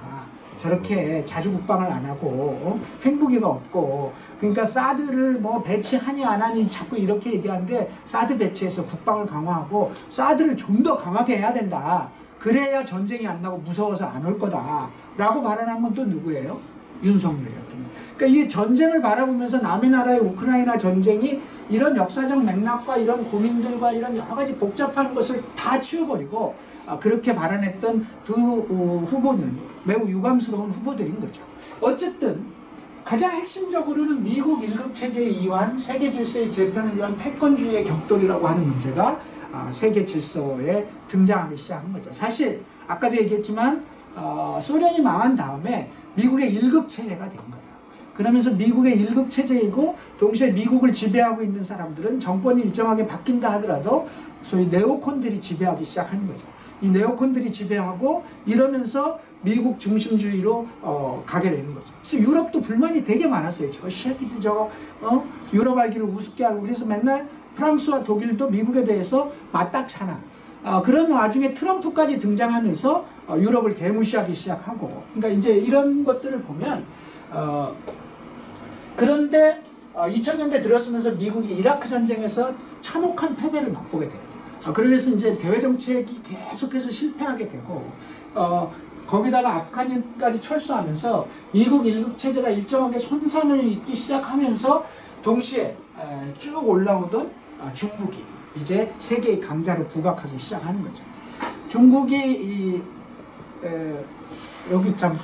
저렇게 자주 국방을 안 하고 핵무기가 없고 그러니까 사드를 뭐 배치하니 안 하니 자꾸 이렇게 얘기하는데 사드 배치해서 국방을 강화하고 사드를 좀 더 강하게 해야 된다. 그래야 전쟁이 안 나고 무서워서 안 올 거다 라고 발언한 건 또 누구예요? 윤석열이었던 거예요. 그러니까 이 전쟁을 바라보면서 남의 나라의 우크라이나 전쟁이 이런 역사적 맥락과 이런 고민들과 이런 여러 가지 복잡한 것을 다 치워버리고 그렇게 발언했던 두 후보는 매우 유감스러운 후보들인 거죠. 어쨌든 가장 핵심적으로는 미국 일극체제에 의한 세계 질서의 재편을 위한 패권주의의 격돌이라고 하는 문제가 세계 질서에 등장하기 시작한 거죠. 사실 아까도 얘기했지만 소련이 망한 다음에 미국의 일극체제가 된 거예요. 그러면서 미국의 일극체제이고 동시에 미국을 지배하고 있는 사람들은 정권이 일정하게 바뀐다 하더라도 소위 네오콘들이 지배하기 시작하는 거죠. 이 네오콘들이 지배하고 이러면서 미국 중심주의로 가게 되는 거죠. 그래서 유럽도 불만이 되게 많았어요. 저 새끼들 저거 유럽 알기를 우습게 하고 그래서 맨날 프랑스와 독일도 미국에 대해서 맞닥잖아. 그런 와중에 트럼프까지 등장하면서 유럽을 개무시하기 시작하고 그러니까 이제 이런 것들을 보면 그런데 2000년대 들어서면서 미국이 이라크 전쟁에서 참혹한 패배를 맛보게 돼요. 그래서 이제 대외 정책이 계속해서 실패하게 되고 거기다가 아프간까지 철수하면서 미국 일극체제가 일정하게 손상을 입기 시작하면서 동시에 쭉 올라오던 중국이 이제 세계의 강자로 부각하기 시작하는 거죠. 중국이 여기 참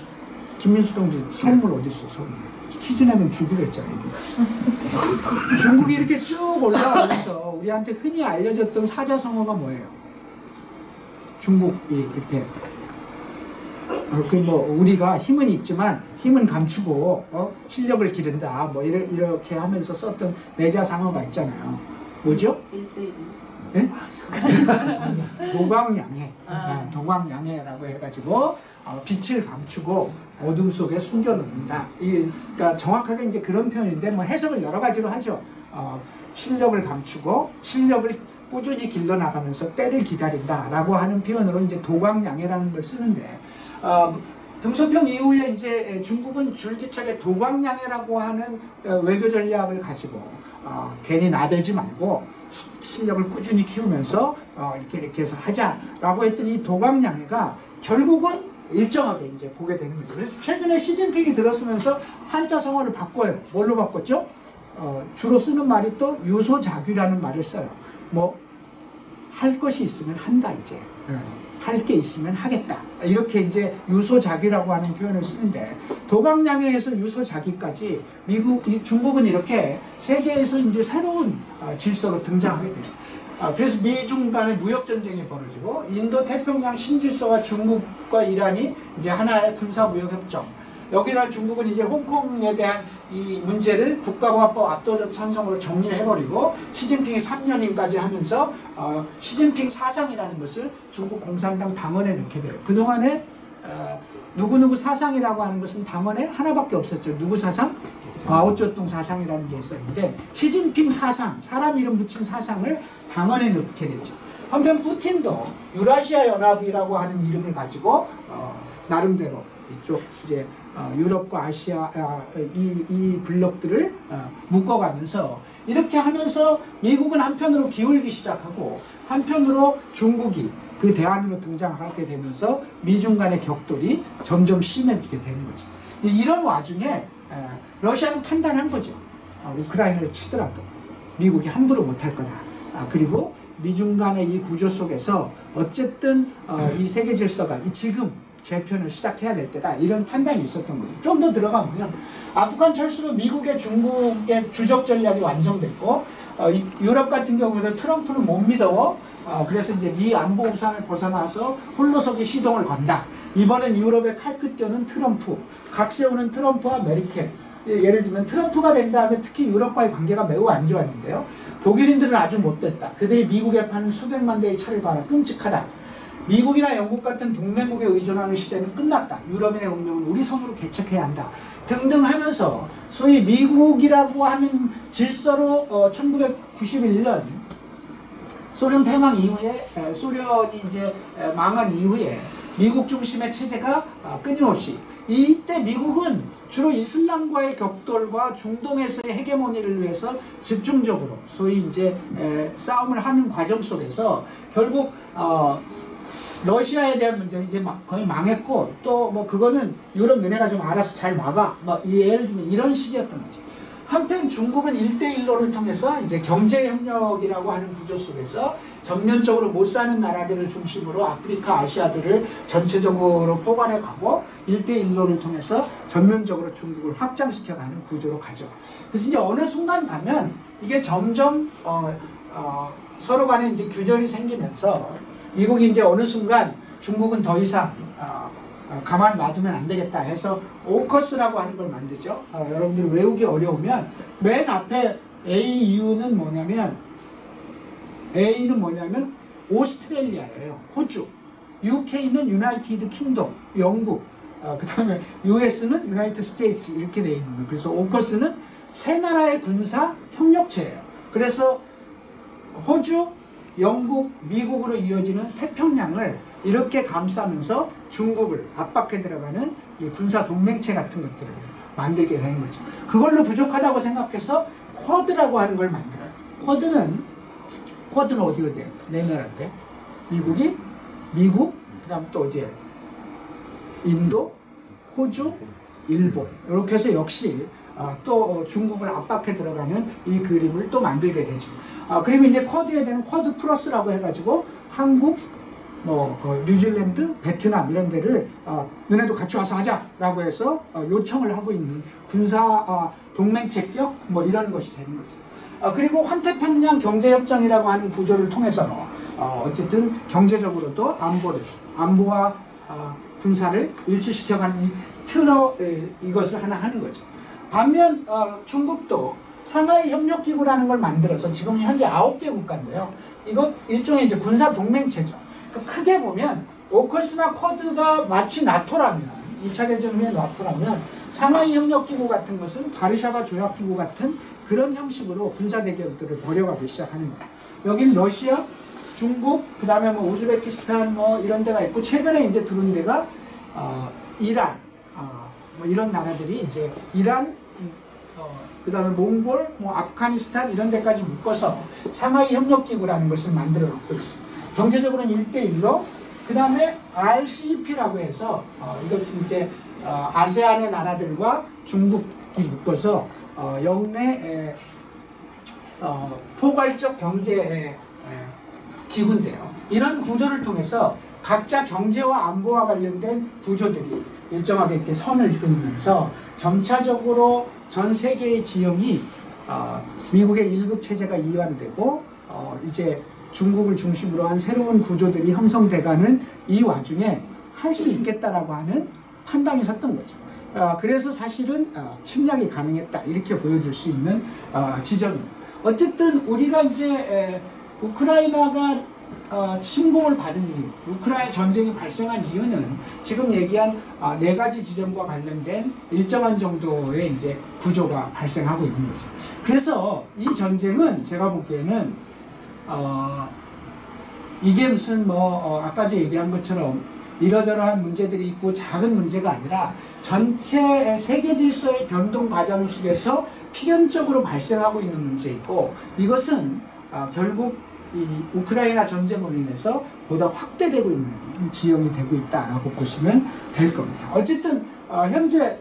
김민수 동지 선물 어디 있어? 선물 퀴즈 내면 주기로 했잖아요. 중국이 이렇게 쭉 올라오면서 우리한테 흔히 알려졌던 사자성어가 뭐예요? 중국이 이렇게 우리가 힘은 있지만 힘은 감추고 실력을 기른다 뭐 이렇게 하면서 썼던 내자상어가 있잖아요. 뭐죠? 네? 도광양해. 도광양해라고 해가지고 빛을 감추고 어둠 속에 숨겨놓는다. 그러니까 정확하게 이제 그런 표현인데 뭐 해석을 여러 가지로 하죠. 실력을 감추고 실력을 꾸준히 길러나가면서 때를 기다린다라고 하는 표현으로 이제 도광양해라는 걸 쓰는데 등소평 이후에 이제 중국은 줄기차게 도광양해라고 하는 외교 전략을 가지고 괜히 나대지 말고 실력을 꾸준히 키우면서 이렇게 해서 하자라고 했더니 이 도광양해가 결국은 일정하게 이제 보게 되는 거죠. 그래서 최근에 시진핑이 들었으면서 한자 성어를 바꿔요. 뭘로 바꿨죠? 주로 쓰는 말이 또 유소자규라는 말을 써요. 뭐 할 것이 있으면 한다 이제. 할 게 있으면 하겠다. 이렇게 이제 유소자기라고 하는 표현을 쓰는데 도광양해에서 유소자기까지 중국은 이렇게 세계에서 이제 새로운 질서로 등장하게 돼요. 그래서 미중 간의 무역 전쟁이 벌어지고 인도 태평양 신질서와 중국과 이란이 이제 하나의 군사 무역 협정 여기다 중국은 이제 홍콩에 대한 이 문제를 국가보안법 압도적 찬성으로 정리를 해버리고 시진핑이 3년인까지 하면서 시진핑 사상이라는 것을 중국 공산당 당원에 넣게 돼요. 그동안에 누구누구 사상이라고 하는 것은 당원에 하나밖에 없었죠. 누구 사상? 마오쩌둥 사상이라는 게 있었는데 시진핑 사상, 사람 이름 붙인 사상을 당원에 넣게 됐죠. 한편 푸틴도 유라시아 연합이라고 하는 이름을 가지고 나름대로 이쪽 이제 유럽과 아시아 이 블록들을 묶어가면서 이렇게 하면서 미국은 한편으로 기울기 시작하고 한편으로 중국이 그 대안으로 등장하게 되면서 미중 간의 격돌이 점점 심해지게 되는 거죠. 이런 와중에 러시아는 판단한 거죠. 우크라이나를 치더라도 미국이 함부로 못할 거다. 그리고 미중 간의 이 구조 속에서 어쨌든 이 세계 질서가 지금 재편을 시작해야 될 때다. 이런 판단이 있었던 거죠. 좀 더 들어가면 아프간 철수로 미국의 중국의 주적 전략이 완성됐고 유럽 같은 경우는 트럼프는 못 믿어. 그래서 이제 미 안보 우상을 벗어나서 홀로서기 시동을 건다. 이번엔 유럽의 칼끝 껴는 트럼프, 각 세우는 트럼프와 메르켈. 예를 들면 트럼프가 된 다음에 특히 유럽과의 관계가 매우 안 좋았는데요. 독일인들은 아주 못됐다. 그들이 미국에 파는 수백만 대의 차를 봐라. 끔찍하다. 미국이나 영국 같은 동맹국에 의존하는 시대는 끝났다. 유럽인의 운명은 우리 손으로 개척해야 한다. 등등 하면서 소위 미국이라고 하는 질서로 1991년 소련 패망 이후에 소련이 이제 망한 이후에 미국 중심의 체제가 끊임없이 이때 미국은 주로 이슬람과의 격돌과 중동에서의 헤게모니를 위해서 집중적으로 소위 이제 싸움을 하는 과정 속에서 결국 러시아에 대한 문제는 이제 거의 망했고 또 뭐 그거는 유럽 너네가 좀 알아서 잘 막아 뭐 예를 들면 이런 식이었던 거죠. 한편 중국은 1대1로를 통해서 이제 경제협력이라고 하는 구조 속에서 전면적으로 못 사는 나라들을 중심으로 아프리카, 아시아들을 전체적으로 포괄해 가고 1대1로를 통해서 전면적으로 중국을 확장시켜가는 구조로 가죠. 그래서 이제 어느 순간 가면 이게 점점 서로 간에 이제 규절이 생기면서 미국이 이제 어느 순간 중국은 더 이상 가만히 놔두면 안 되겠다 해서 오커스라고 하는 걸 만들죠. 여러분들이 외우기 어려우면 맨 앞에 AU는 뭐냐면 오스트레일리아예요. 호주. UK는 유나이티드 킹덤, 영국. 그 다음에 US는 유나이티드 스테이트 이렇게 돼 있는 거예요. 그래서 오커스는 세 나라의 군사 협력체예요. 그래서 호주, 영국, 미국으로 이어지는 태평양을 이렇게 감싸면서 중국을 압박해 들어가는 이 군사 동맹체 같은 것들을 만들게 되는 거죠. 그걸로 부족하다고 생각해서 쿼드라고 하는 걸 만들어요. 쿼드는 어디에요? 네 나라인데 미국, 그 다음 또 어디에요? 인도, 호주, 일본 이렇게 해서 역시 또 중국을 압박해 들어가는 이 그림을 또 만들게 되죠. 그리고 이제 쿼드에 대한 쿼드 플러스라고 해가지고 한국, 뉴질랜드, 베트남 이런 데를 너네도 같이 와서 하자라고 해서 요청을 하고 있는 군사 동맹체격 이런 것이 되는 거죠. 그리고 환태평양 경제협정이라고 하는 구조를 통해서 어쨌든 경제적으로도 안보와 군사를 일치시켜가는 이 이것을 하나 하는 거죠. 반면 중국도 상하이 협력기구라는 걸 만들어서 지금 현재 9개 국가인데요. 이것 일종의 이제 군사 동맹체죠. 크게 보면 오커스나 쿼드가 마치 나토라면 2차 대전 후에 나토라면 상하이 협력기구 같은 것은 바르샤바 조약기구 같은 그런 형식으로 군사 대결들을 벌여가기 시작하는 거예요. 여기는 러시아, 중국, 그 다음에 우즈베키스탄 이런 데가 있고 최근에 이제 들어온 데가 이란, 이런 나라들이 이제 이란, 그 다음에 몽골, 아프가니스탄 이런 데까지 묶어서 상하이 협력기구라는 것을 만들어 놓고 있습니다. 경제적으로는 1대1로 그 다음에 RCEP라고 해서 이것은 이제 아세안의 나라들과 중국이 묶어서 영내 포괄적 경제 기구인데요. 이런 구조를 통해서 각자 경제와 안보와 관련된 구조들이 일정하게 이렇게 선을 그으면서 점차적으로 전 세계의 지형이 미국의 1급 체제가 이완되고 이제 중국을 중심으로 한 새로운 구조들이 형성돼가는 이 와중에 할 수 있겠다라고 하는 판단이 섰던 거죠. 그래서 사실은 침략이 가능했다 이렇게 보여줄 수 있는 지점입니다. 어쨌든 우리가 이제 우크라이나가 침공을 받은 이유, 우크라이나 전쟁이 발생한 이유는 지금 얘기한 네 가지 지점과 관련된 일정한 정도의 이제 구조가 발생하고 있는 거죠. 그래서 이 전쟁은 제가 보기에는 이게 무슨 아까도 얘기한 것처럼 이러저러한 문제들이 있고 작은 문제가 아니라 전체 세계 질서의 변동 과정 속에서 필연적으로 발생하고 있는 문제이고, 이것은 결국 이 우크라이나 전쟁으로 인해서 보다 확대되고 있는 지형이 되고 있다라고 보시면 될 겁니다. 어쨌든 현재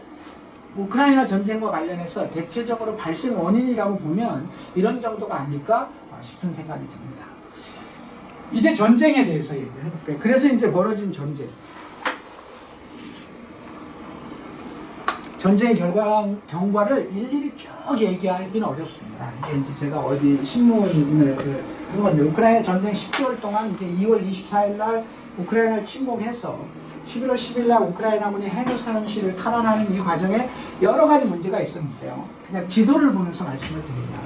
우크라이나 전쟁과 관련해서 대체적으로 발생 원인이라고 보면 이런 정도가 아닐까 싶은 생각이 듭니다. 이제 전쟁에 대해서 얘기를 해볼게요. 그래서 이제 벌어진 전쟁의 경과를 일일이 쭉 얘기하기는 어렵습니다. 이제 제가 어디 신문을 한 건데, 우크라이나 전쟁 10개월 동안 이제 2월 24일 날 우크라이나를 침공해서 11월 10일 날 우크라이나군이 헤르손시를 탈환하는 이 과정에 여러 가지 문제가 있었는데요. 그냥 지도를 보면서 말씀을 드리면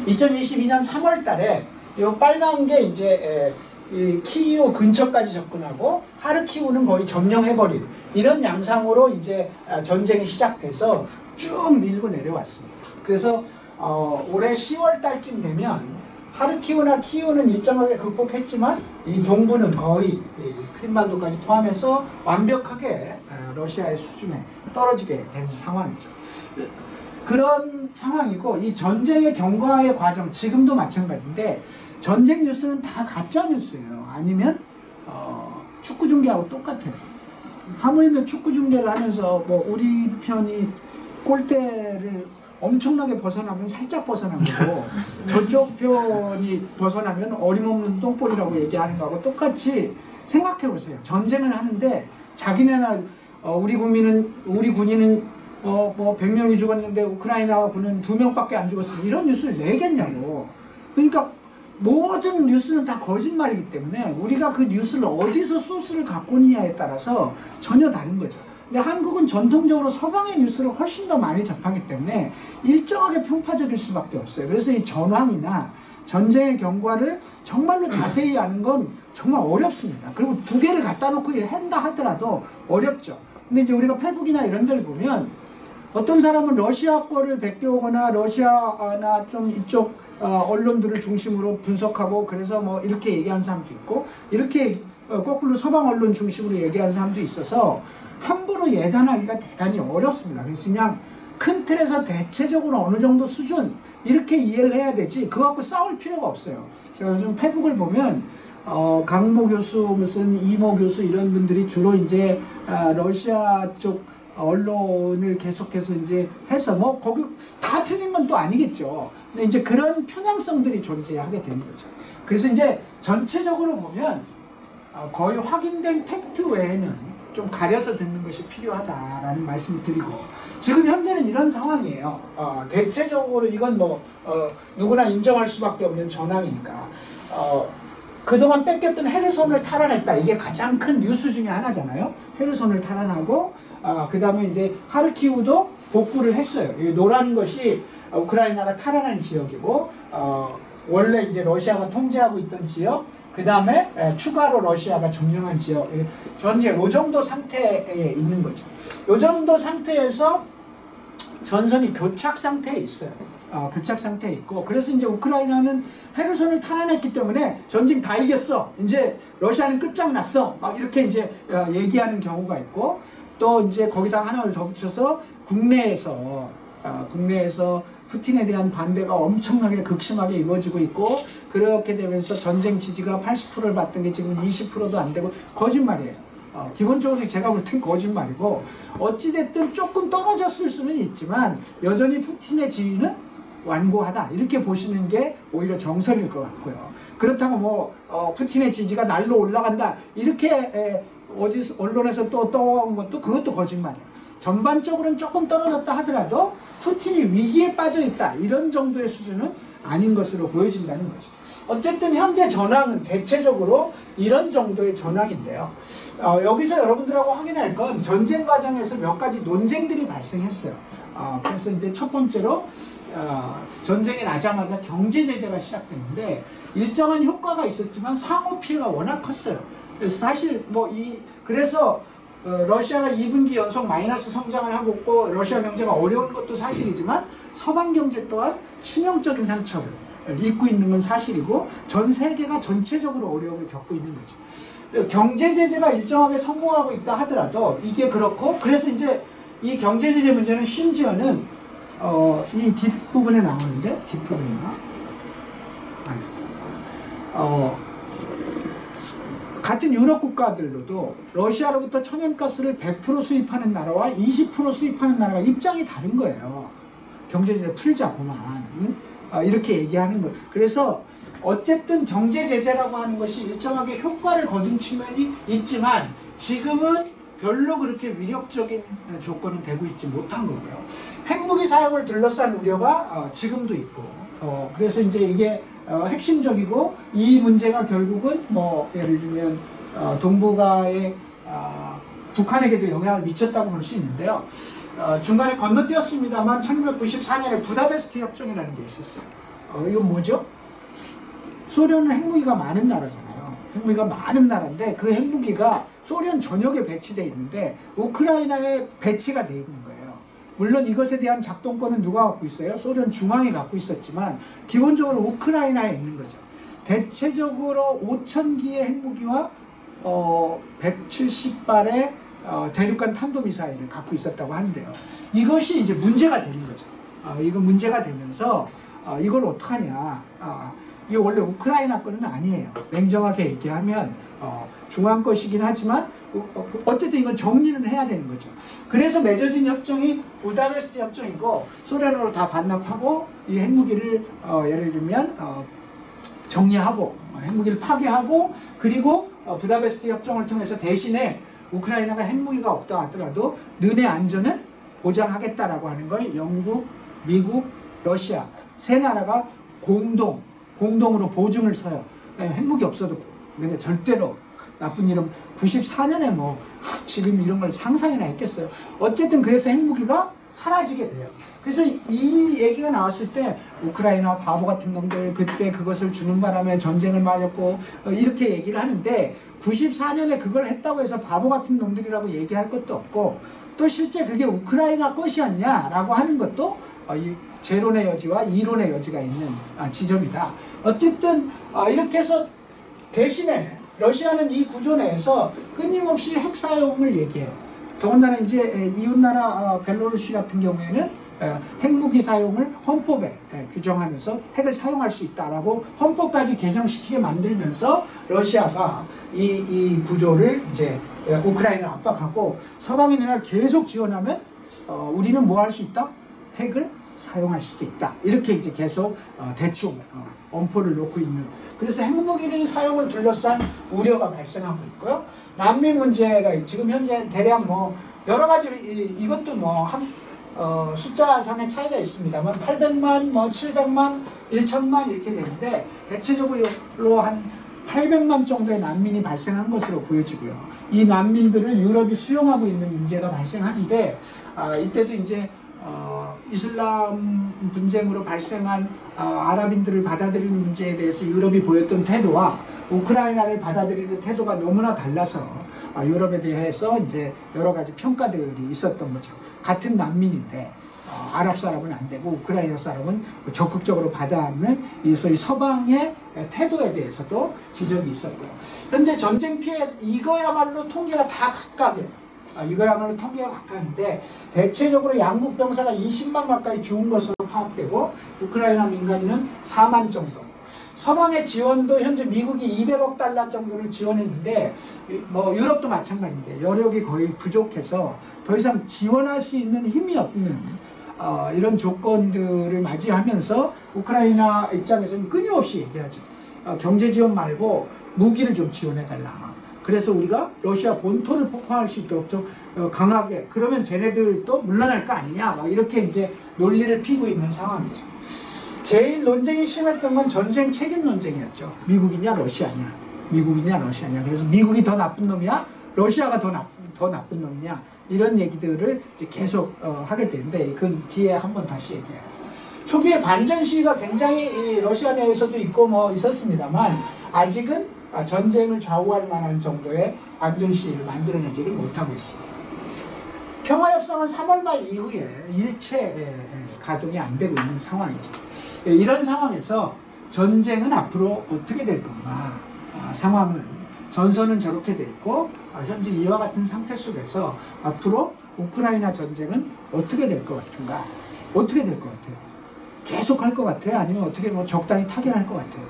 2022년 3월 달에 이 빨간 게 이제 이 키이우 근처까지 접근하고 하르키우는 거의 점령해버린 이런 양상으로 이제 전쟁이 시작돼서 쭉 밀고 내려왔습니다. 그래서 올해 10월 달쯤 되면 하르키우나 키이우는 일정하게 극복했지만 이 동부는 거의 크림반도까지 포함해서 완벽하게 러시아의 수준에 떨어지게 된 상황이죠. 그런 상황이고, 이 전쟁의 경과의 과정 지금도 마찬가지인데 전쟁 뉴스는 다 가짜 뉴스예요. 아니면 축구 중계하고 똑같아요. 하물며 축구 중계를 하면서 우리 편이 골대를 엄청나게 벗어나면 살짝 벗어난 거고 저쪽 편이 벗어나면 어림없는 똥볼이라고 얘기하는 거하고 똑같이 생각해 보세요. 전쟁을 하는데 자기네 나라 우리 군인은 100명이 죽었는데 우크라이나 군은 2명밖에 안 죽었어. 이런 뉴스를 내겠냐고. 그러니까 모든 뉴스는 다 거짓말이기 때문에 우리가 그 뉴스를 어디서 소스를 갖고 있느냐에 따라서 전혀 다른 거죠. 근데 한국은 전통적으로 서방의 뉴스를 훨씬 더 많이 접하기 때문에 일정하게 편파적일 수밖에 없어요. 그래서 이 전황이나 전쟁의 경과를 정말로 자세히 아는 건 정말 어렵습니다. 그리고 두 개를 갖다 놓고 한다 하더라도 어렵죠. 근데 이제 우리가 페북이나 이런 데를 보면 어떤 사람은 러시아 거를 베껴오거나 러시아나 좀 이쪽 언론들을 중심으로 분석하고 그래서 이렇게 얘기하는 사람도 있고, 이렇게 거꾸로 서방 언론 중심으로 얘기하는 사람도 있어서 함부로 예단하기가 대단히 어렵습니다. 그래서 그냥 큰 틀에서 대체적으로 어느 정도 수준 이렇게 이해를 해야 되지 그거 갖고 싸울 필요가 없어요. 제가 요즘 페북을 보면 강모 교수 무슨 이모 교수 이런 분들이 주로 이제 러시아 쪽 언론을 계속해서 이제 해서 거기 다 틀린 건 또 아니겠죠. 근데 이제 그런 편향성들이 존재하게 되는 거죠. 그래서 이제 전체적으로 보면 거의 확인된 팩트 외에는 좀 가려서 듣는 것이 필요하다라는 말씀을 드리고, 지금 현재는 이런 상황이에요. 대체적으로 이건 누구나 인정할 수밖에 없는 전황이니까 그동안 뺏겼던 헤르손을 탈환했다. 이게 가장 큰 뉴스 중에 하나잖아요. 헤르손을 탈환하고 그 다음에 이제 하르키우도 복구를 했어요. 이 노란 것이 우크라이나가 탈환한 지역이고 원래 이제 러시아가 통제하고 있던 지역, 그 다음에 추가로 러시아가 점령한 지역, 현재 이 정도 상태에 있는 거죠. 이 정도 상태에서 전선이 교착 상태에 있어요. 교착 상태에 있고, 그래서 이제 우크라이나는 헤르손을 탈환했기 때문에 전쟁 다 이겼어. 이제 러시아는 끝장났어. 막 이렇게 이제 얘기하는 경우가 있고, 또 이제 거기다 하나를 더 붙여서 국내에서 푸틴에 대한 반대가 엄청나게 극심하게 이루어지고 있고, 그렇게 되면서 전쟁 지지가 80%를 받던 게 지금 20%도 안 되고 거짓말이에요. 기본적으로 제가 볼 땐 거짓말이고, 어찌됐든 조금 떨어졌을 수는 있지만 여전히 푸틴의 지위는 완고하다 이렇게 보시는 게 오히려 정설일 것 같고요. 그렇다고 푸틴의 지지가 날로 올라간다 이렇게 어디서 언론에서 또 떠온 것도 그것도 거짓말이에요. 전반적으로는 조금 떨어졌다 하더라도 푸틴이 위기에 빠져 있다 이런 정도의 수준은 아닌 것으로 보여진다는 거죠. 어쨌든 현재 전황은 대체적으로 이런 정도의 전황인데요. 여기서 여러분들하고 확인할 건 전쟁 과정에서 몇 가지 논쟁들이 발생했어요. 그래서 이제 첫 번째로 전쟁이 나자마자 경제 제재가 시작됐는데 일정한 효과가 있었지만 상호 피해가 워낙 컸어요. 사실 그래서 러시아가 2분기 연속 마이너스 성장을 하고 있고 러시아 경제가 어려운 것도 사실이지만 서방 경제 또한 치명적인 상처를 입고 있는 건 사실이고 전 세계가 전체적으로 어려움을 겪고 있는 거죠. 경제 제재가 일정하게 성공하고 있다 하더라도 이게 그렇고 그래서 이제 이 경제 제재 문제는 심지어는 이 뒷부분에 나오는데 뒷부분이나 같은 유럽 국가들로도 러시아로부터 천연가스를 100% 수입하는 나라와 20% 수입하는 나라가 입장이 다른 거예요. 경제제재 풀자고만 이렇게 얘기하는 거예요. 그래서 어쨌든 경제제재라고 하는 것이 일정하게 효과를 거둔 측면이 있지만 지금은 별로 그렇게 위력적인 조건은 되고 있지 못한 거고요. 핵무기 사용을 둘러싼 우려가 지금도 있고 그래서 이제 이게 핵심적이고 이 문제가 결국은 예를 들면 동북아의 북한에게도 영향을 미쳤다고 볼 수 있는데요. 중간에 건너뛰었습니다만 1994년에 부다페스트 협정이라는 게 있었어요. 이건 뭐죠? 소련은 핵무기가 많은 나라잖아요. 핵무기가 많은 나라인데 그 핵무기가 소련 전역에 배치되어 있는데 우크라이나에 배치가 되어 있는 거예요. 물론 이것에 대한 작동권은 누가 갖고 있어요? 소련 중앙이 갖고 있었지만 기본적으로 우크라이나에 있는 거죠. 대체적으로 5,000기의 핵무기와 170발의 대륙간 탄도미사일을 갖고 있었다고 하는데요. 이것이 이제 문제가 되는 거죠. 이거 문제가 되면서 이걸 어떡하냐. 이게 원래 우크라이나 거는 아니에요. 냉정하게 얘기하면 중앙 것이긴 하지만 어쨌든 이건 정리는 해야 되는 거죠. 그래서 맺어진 협정이 부다페스트 협정이고 소련으로 다 반납하고 이 핵무기를 예를 들면 정리하고 핵무기를 파괴하고 그리고 부다페스트 협정을 통해서 대신에 우크라이나가 핵무기가 없다 하더라도 너네 안전은 보장하겠다라고 하는 걸 영국, 미국, 러시아 세 나라가 공동으로 보증을 서요. 핵무기 없어도 너네 절대로 나쁜 일은 94년에 지금 이런 걸 상상이나 했겠어요. 어쨌든 그래서 핵무기가 사라지게 돼요. 그래서 이 얘기가 나왔을 때 우크라이나 바보 같은 놈들 그때 그것을 주는 바람에 전쟁을 맞았고 이렇게 얘기를 하는데 94년에 그걸 했다고 해서 바보 같은 놈들이라고 얘기할 것도 없고 또 실제 그게 우크라이나 것이었냐라고 하는 것도 이 재론의 여지와 이론의 여지가 있는 지점이다. 어쨌든 이렇게 해서 대신에 러시아는 이 구조 내에서 끊임없이 핵 사용을 얘기해요. 더군다나 이제 이웃나라 벨로루시 같은 경우에는 핵무기 사용을 헌법에 규정하면서 핵을 사용할 수 있다라고 헌법까지 개정시키게 만들면서 러시아가 이 구조를 이제 우크라이나를 압박하고 서방이 내가 계속 지원하면 우리는 뭐 할 수 있다? 핵을 사용할 수도 있다. 이렇게 이제 계속 대충 엄포를 놓고 있는. 그래서 핵무기를 사용을 둘러싼 우려가 발생하고 있고요. 난민 문제가 지금 현재 대략 여러 가지 이것도 숫자상의 차이가 있습니다만 800만, 700만, 1,000만 이렇게 되는데 대체적으로 한 800만 정도의 난민이 발생한 것으로 보여지고요. 이 난민들을 유럽이 수용하고 있는 문제가 발생하는데 이때도 이제 이슬람 분쟁으로 발생한 아랍인들을 받아들이는 문제에 대해서 유럽이 보였던 태도와 우크라이나를 받아들이는 태도가 너무나 달라서 유럽에 대해서 이제 여러 가지 평가들이 있었던 거죠. 같은 난민인데 아랍 사람은 안 되고 우크라이나 사람은 적극적으로 받아안는 이 소위 서방의 태도에 대해서도 지적이 있었고요. 현재 전쟁 피해 이거야말로 통계가 다 각각이에요. 이거야말로 통계가 각각인데 대체적으로 양국 병사가 20만 가까이 죽은 것으로 파악되고 우크라이나 민간인은 4만 정도. 서방의 지원도 현재 미국이 200억 달러 정도를 지원했는데 유럽도 마찬가지인데 여력이 거의 부족해서 더 이상 지원할 수 있는 힘이 없는 이런 조건들을 맞이하면서 우크라이나 입장에서는 끊임없이 얘기하죠. 경제 지원 말고 무기를 좀 지원해달라. 그래서 우리가 러시아 본토를 폭파할 수 있도록 좀 강하게 그러면 쟤네들도 물러날 거 아니냐 막 이렇게 이제 논리를 피고 있는 상황이죠. 제일 논쟁이 심했던 건 전쟁 책임 논쟁이었죠. 미국이냐 러시아냐, 미국이냐 러시아냐. 그래서 미국이 더 나쁜 놈이야, 러시아가 더 나쁜 놈이냐, 이런 얘기들을 이제 계속 하게 되는데, 그건 뒤에 한번 다시 얘기해요. 초기에 반전 시위가 굉장히 이 러시아 내에서도 있고 뭐 있었습니다만, 아직은 전쟁을 좌우할 만한 정도의 반전 시위를 만들어내지를 못하고 있습니다. 평화협상은 3월 말 이후에 일체 가동이 안 되고 있는 상황이죠. 이런 상황에서 전쟁은 앞으로 어떻게 될 건가, 상황은 전선은 저렇게 돼 있고 현재 이와 같은 상태 속에서 앞으로 우크라이나 전쟁은 어떻게 될 것 같은가, 어떻게 될 것 같아요? 계속 할 것 같아요? 아니면 어떻게 뭐 적당히 타결할 것 같아요?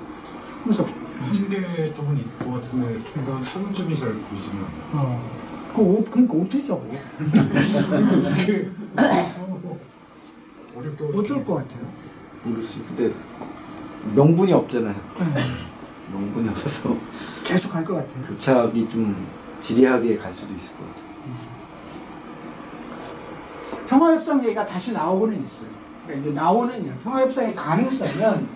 그래서 한계 쪽은 있을 것 같은데 일단 차등점이 잘 보이지는 않아요. 그러니까 어떻게 적어? 어떨 것 같아요? 모르겠어요. 근데 명분이 없잖아요. 명분이 없어서 계속 할 것 같아요. 교착이 좀 지리하게 갈 수도 있을 것 같아요. 평화협상 얘기가 다시 나오고는 있어요. 그러니까 이제 나오는 평화협상의 가능성은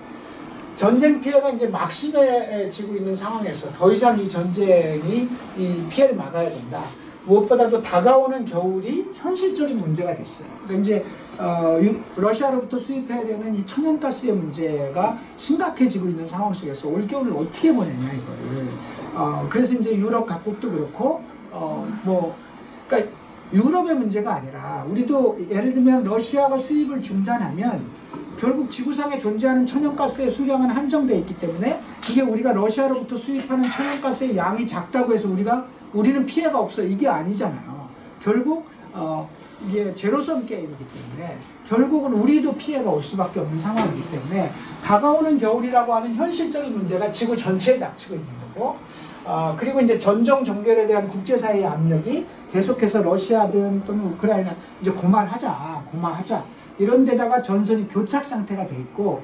전쟁 피해가 이제 막심해지고 있는 상황에서 더 이상 이 전쟁이 이 피해를 막아야 된다. 무엇보다도 다가오는 겨울이 현실적인 문제가 됐어요. 그러니까 이제 러시아로부터 수입해야 되는 이 천연가스의 문제가 심각해지고 있는 상황 속에서 올 겨울을 어떻게 보내냐 이거를. 그래서 이제 유럽 각국도 그렇고 그러니까 유럽의 문제가 아니라 우리도 예를 들면 러시아가 수입을 중단하면 결국 지구상에 존재하는 천연가스의 수량은 한정되어 있기 때문에 이게 우리가 러시아로부터 수입하는 천연가스의 양이 작다고 해서 우리는 피해가 없어요. 이게 아니잖아요. 결국 이게 제로섬 게임이기 때문에 결국은 우리도 피해가 올 수밖에 없는 상황이기 때문에 다가오는 겨울이라고 하는 현실적인 문제가 지구 전체에 닥치고 있는 거고, 그리고 이제 전정 종결에 대한 국제사회의 압력이 계속해서 러시아든 또는 우크라이나 이제 그만하자 이런 데다가 전선이 교착 상태가 돼 있고,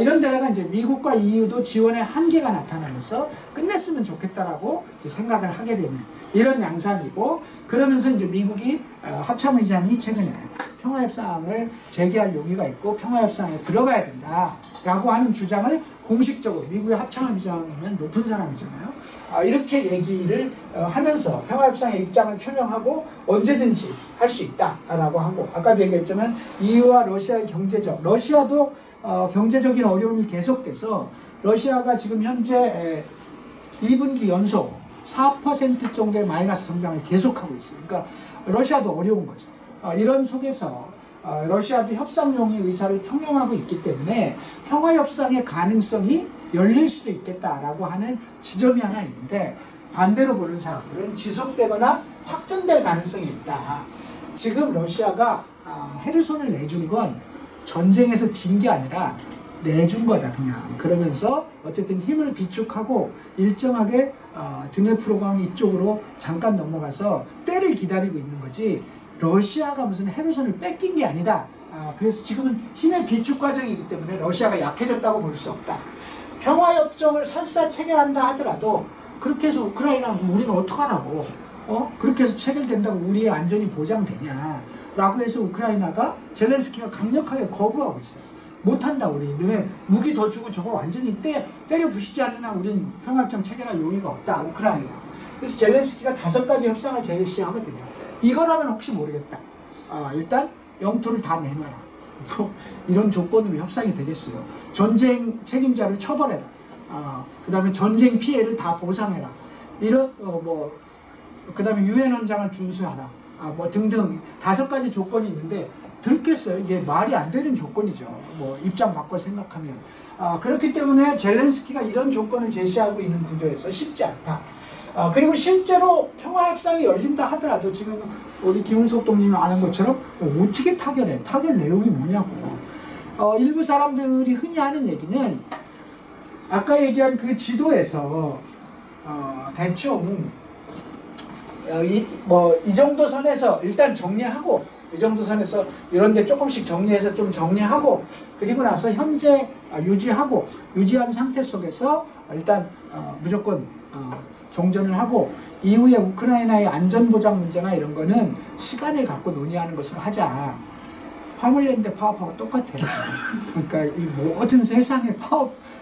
이런 데다가 이제 미국과 EU도 지원의 한계가 나타나면서 끝냈으면 좋겠다라고 이제 생각을 하게 되는 이런 양상이고, 그러면서 이제 미국이 합참의장이 최근에 평화협상을 재개할 용의가 있고 평화협상에 들어가야 된다라고 하는 주장을 공식적으로, 미국의 합참의장이면 높은 사람이잖아요. 이렇게 얘기를 하면서 평화협상의 입장을 표명하고 언제든지 할 수 있다라고 하고, 아까도 얘기했지만 EU와 러시아의 러시아도 경제적인 어려움이 계속돼서 러시아가 지금 현재 2분기 연속 4% 정도의 마이너스 성장을 계속하고 있어요. 그러니까 러시아도 어려운 거죠. 이런 속에서 러시아도 협상 용의 의사를 표명하고 있기 때문에 평화협상의 가능성이 열릴 수도 있겠다라고 하는 지점이 하나 있는데, 반대로 보는 사람들은 지속되거나 확전될 가능성이 있다. 지금 러시아가 헤르손을 내준 건 전쟁에서 진 게 아니라 내준 거다 그냥. 그러면서 어쨌든 힘을 비축하고 일정하게 드네프로강 이쪽으로 잠깐 넘어가서 때를 기다리고 있는 거지, 러시아가 무슨 헤르손을 뺏긴 게 아니다. 그래서 지금은 힘의 비축 과정이기 때문에 러시아가 약해졌다고 볼 수 없다. 평화협정을 설사 체결한다 하더라도 그렇게 해서 우크라이나 우리는 어떡하라고, 그렇게 해서 체결된다고 우리의 안전이 보장되냐 라고 해서 우크라이나가 젤렌스키가 강력하게 거부하고 있어요. 못한다, 우리 너네 무기 더 주고 저거 완전히 때려 부시지 않는 한 우린 평화협정 체결할 용의가 없다, 우크라이나. 그래서 젤렌스키가 5가지 협상을 제시하거든요. 이거라면 혹시 모르겠다, 일단 영토를 다 내놔라, 이런 조건으로 협상이 되겠어요. 전쟁 책임자를 처벌해라, 그 다음에 전쟁 피해를 다 보상해라, 이런 그 다음에 유엔 헌장을 준수하라, 등등 5가지 조건이 있는데 들겠어요? 이게 말이 안 되는 조건이죠. 입장 바꿔 생각하면. 그렇기 때문에 젤렌스키가 이런 조건을 제시하고 있는 구조에서 쉽지 않다. 그리고 실제로 평화협상이 열린다 하더라도 지금 우리 김은석 동지님 아는 것처럼 어떻게 타결해? 타결 내용이 뭐냐고. 일부 사람들이 흔히 하는 얘기는 아까 얘기한 그 지도에서 대충 이 정도 선에서 일단 정리하고, 이 정도 선에서 이런 데 조금씩 정리해서 좀 정리하고, 그리고 나서 현재 유지한 상태 속에서 일단 무조건 종전을 하고, 이후에 우크라이나의 안전보장 문제나 이런 거는 시간을 갖고 논의하는 것으로 하자. 화물연대 파업하고 똑같아요. 그러니까 이 모든 세상의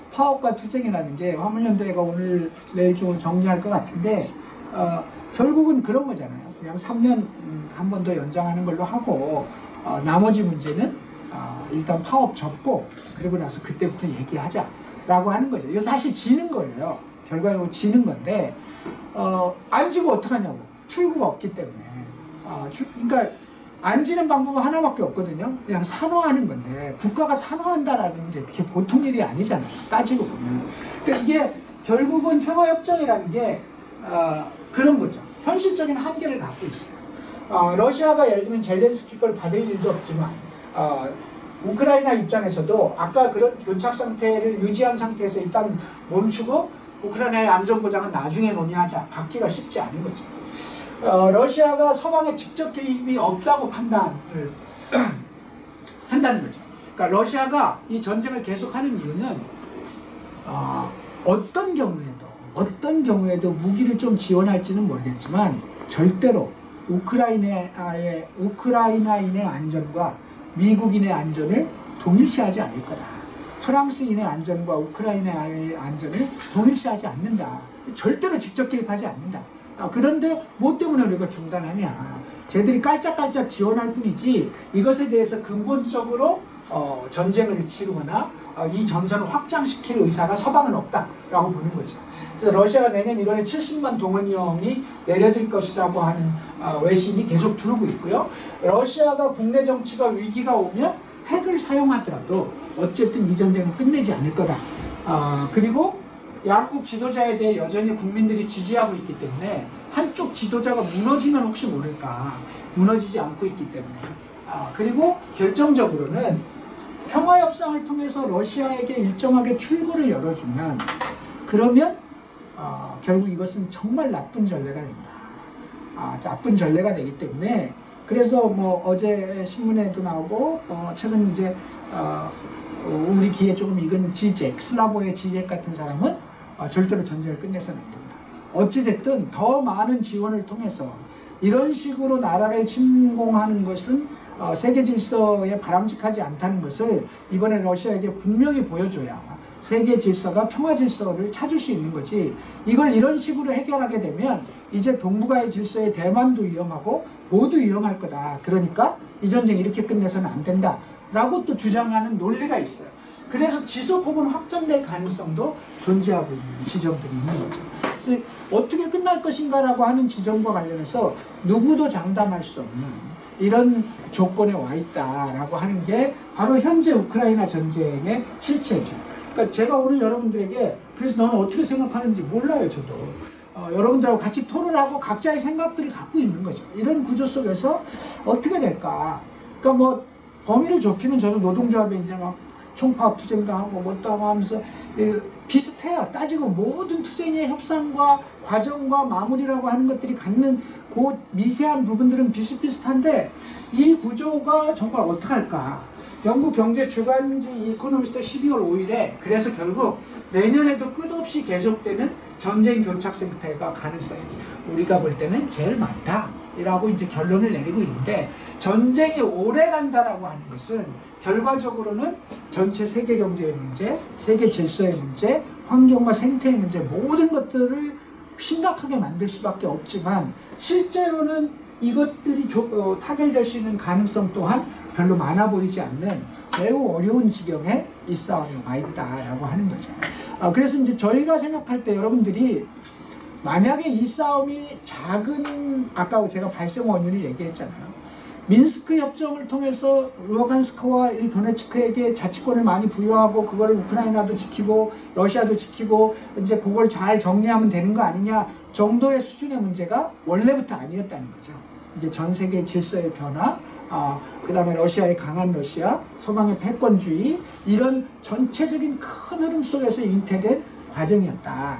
파업과 투쟁이라는 게 화물연대가 오늘 내일 중으로 정리할 것 같은데 결국은 그런 거잖아요. 그냥 3년 한 번 더 연장하는 걸로 하고 나머지 문제는 일단 파업 접고 그리고 나서 그때부터 얘기하자라고 하는 거죠. 이거 사실 지는 거예요. 결과적으로 지는 건데 안 지고 어떡하냐고. 출구가 없기 때문에. 그러니까 안 지는 방법은 하나밖에 없거든요. 그냥 산화하는 건데 국가가 산화한다라는 게 그게 보통 일이 아니잖아요. 따지고 보면. 그러니까 이게 결국은 평화협정이라는 게 그런 거죠. 현실적인 한계를 갖고 있어요. 러시아가 예를 들면 젤렌스키 걸 받을 일도 없지만 우크라이나 입장에서도 아까 그런 교착 상태를 유지한 상태에서 일단 멈추고 우크라이나의 안전보장은 나중에 논의하자. 받기가 쉽지 않은 거죠. 러시아가 서방의 직접 개입이 없다고 판단을 한다는 거죠. 그러니까 러시아가 이 전쟁을 계속하는 이유는 어떤 경우에도 무기를 좀 지원할지는 모르겠지만 절대로 우크라이나인의 안전과 미국인의 안전을 동일시하지 않을 거다. 프랑스인의 안전과 우크라이나의 안전을 동일시하지 않는다. 절대로 직접 개입하지 않는다. 그런데 뭐 때문에 우리가 중단하냐. 쟤들이 깔짝깔짝 지원할 뿐이지 이것에 대해서 근본적으로 전쟁을 치르거나 이 전선을 확장시킬 의사가 서방은 없다라고 보는 거죠. 그래서 러시아가 내년 1월에 70만 동원령이 내려질 것이라고 하는 외신이 계속 두르고 있고요. 러시아가 국내 정치가 위기가 오면 핵을 사용하더라도 어쨌든 이 전쟁은 끝내지 않을 거다. 그리고 양국 지도자에 대해 여전히 국민들이 지지하고 있기 때문에 한쪽 지도자가 무너지면 혹시 모를까. 무너지지 않고 있기 때문에. 그리고 결정적으로는 평화협상을 통해서 러시아에게 일정하게 출구를 열어주면 그러면 결국 이것은 정말 나쁜 전례가 된다. 나쁜 전례가 되기 때문에 그래서 뭐 어제 신문에도 나오고 최근 이제 우리 귀에 조금 익은 지젝, 슬라보의 지젝 같은 사람은 절대로 전쟁을 끝내서는 안 된다. 어찌됐든 더 많은 지원을 통해서 이런 식으로 나라를 침공하는 것은 세계 질서에 바람직하지 않다는 것을 이번에 러시아에게 분명히 보여줘야 세계 질서가 평화 질서를 찾을 수 있는 거지. 이걸 이런 식으로 해결하게 되면 이제 동북아의 질서에 대만도 위험하고 모두 위험할 거다. 그러니까 이 전쟁 이렇게 끝내서는 안 된다 라고 또 주장하는 논리가 있어요. 그래서 지속 혹은 확전될 가능성도 존재하고 있는 지점들이 있는 거죠. 그래서 어떻게 끝날 것인가 라고 하는 지점과 관련해서 누구도 장담할 수 없는 이런 조건에 와 있다라고 하는 게 바로 현재 우크라이나 전쟁의 실체죠. 그러니까 제가 오늘 여러분들에게 그래서 너는 어떻게 생각하는지 몰라요. 저도 여러분들하고 같이 토론하고 각자의 생각들을 갖고 있는 거죠. 이런 구조 속에서 어떻게 될까. 그러니까 뭐 범위를 좁히면 저도 노동조합에 이제 막 총파업 투쟁도 하고 뭣도 하고 하면서 비슷해요. 따지고 모든 투쟁의 협상과 과정과 마무리라고 하는 것들이 갖는 그 미세한 부분들은 비슷비슷한데 이 구조가 정말 어떡할까. 영국 경제 주간지 이코노미스트 12월 5일에 그래서 결국 내년에도 끝없이 계속되는 전쟁 교착 상태가 가능성이 우리가 볼 때는 제일 많다 라고 이제 결론을 내리고 있는데 전쟁이 오래 간다라고 하는 것은 결과적으로는 전체 세계 경제의 문제, 세계 질서의 문제, 환경과 생태의 문제 모든 것들을 심각하게 만들 수밖에 없지만 실제로는 이것들이 타결될 수 있는 가능성 또한 별로 많아 보이지 않는 매우 어려운 지경에 이 싸움이 와 있다라고 하는 거죠. 그래서 이제 저희가 생각할 때 여러분들이 만약에 이 싸움이 작은 아까 제가 발생 원인을 얘기했잖아요. 민스크 협정을 통해서 루간스크와 도네츠크에게 자치권을 많이 부여하고 그걸 우크라이나도 지키고 러시아도 지키고 이제 그걸 잘 정리하면 되는 거 아니냐 정도의 수준의 문제가 원래부터 아니었다는 거죠. 이게 전 세계 질서의 변화, 그 다음에 러시아의 강한 러시아, 서방의 패권주의 이런 전체적인 큰 흐름 속에서 잉태된 과정이었다.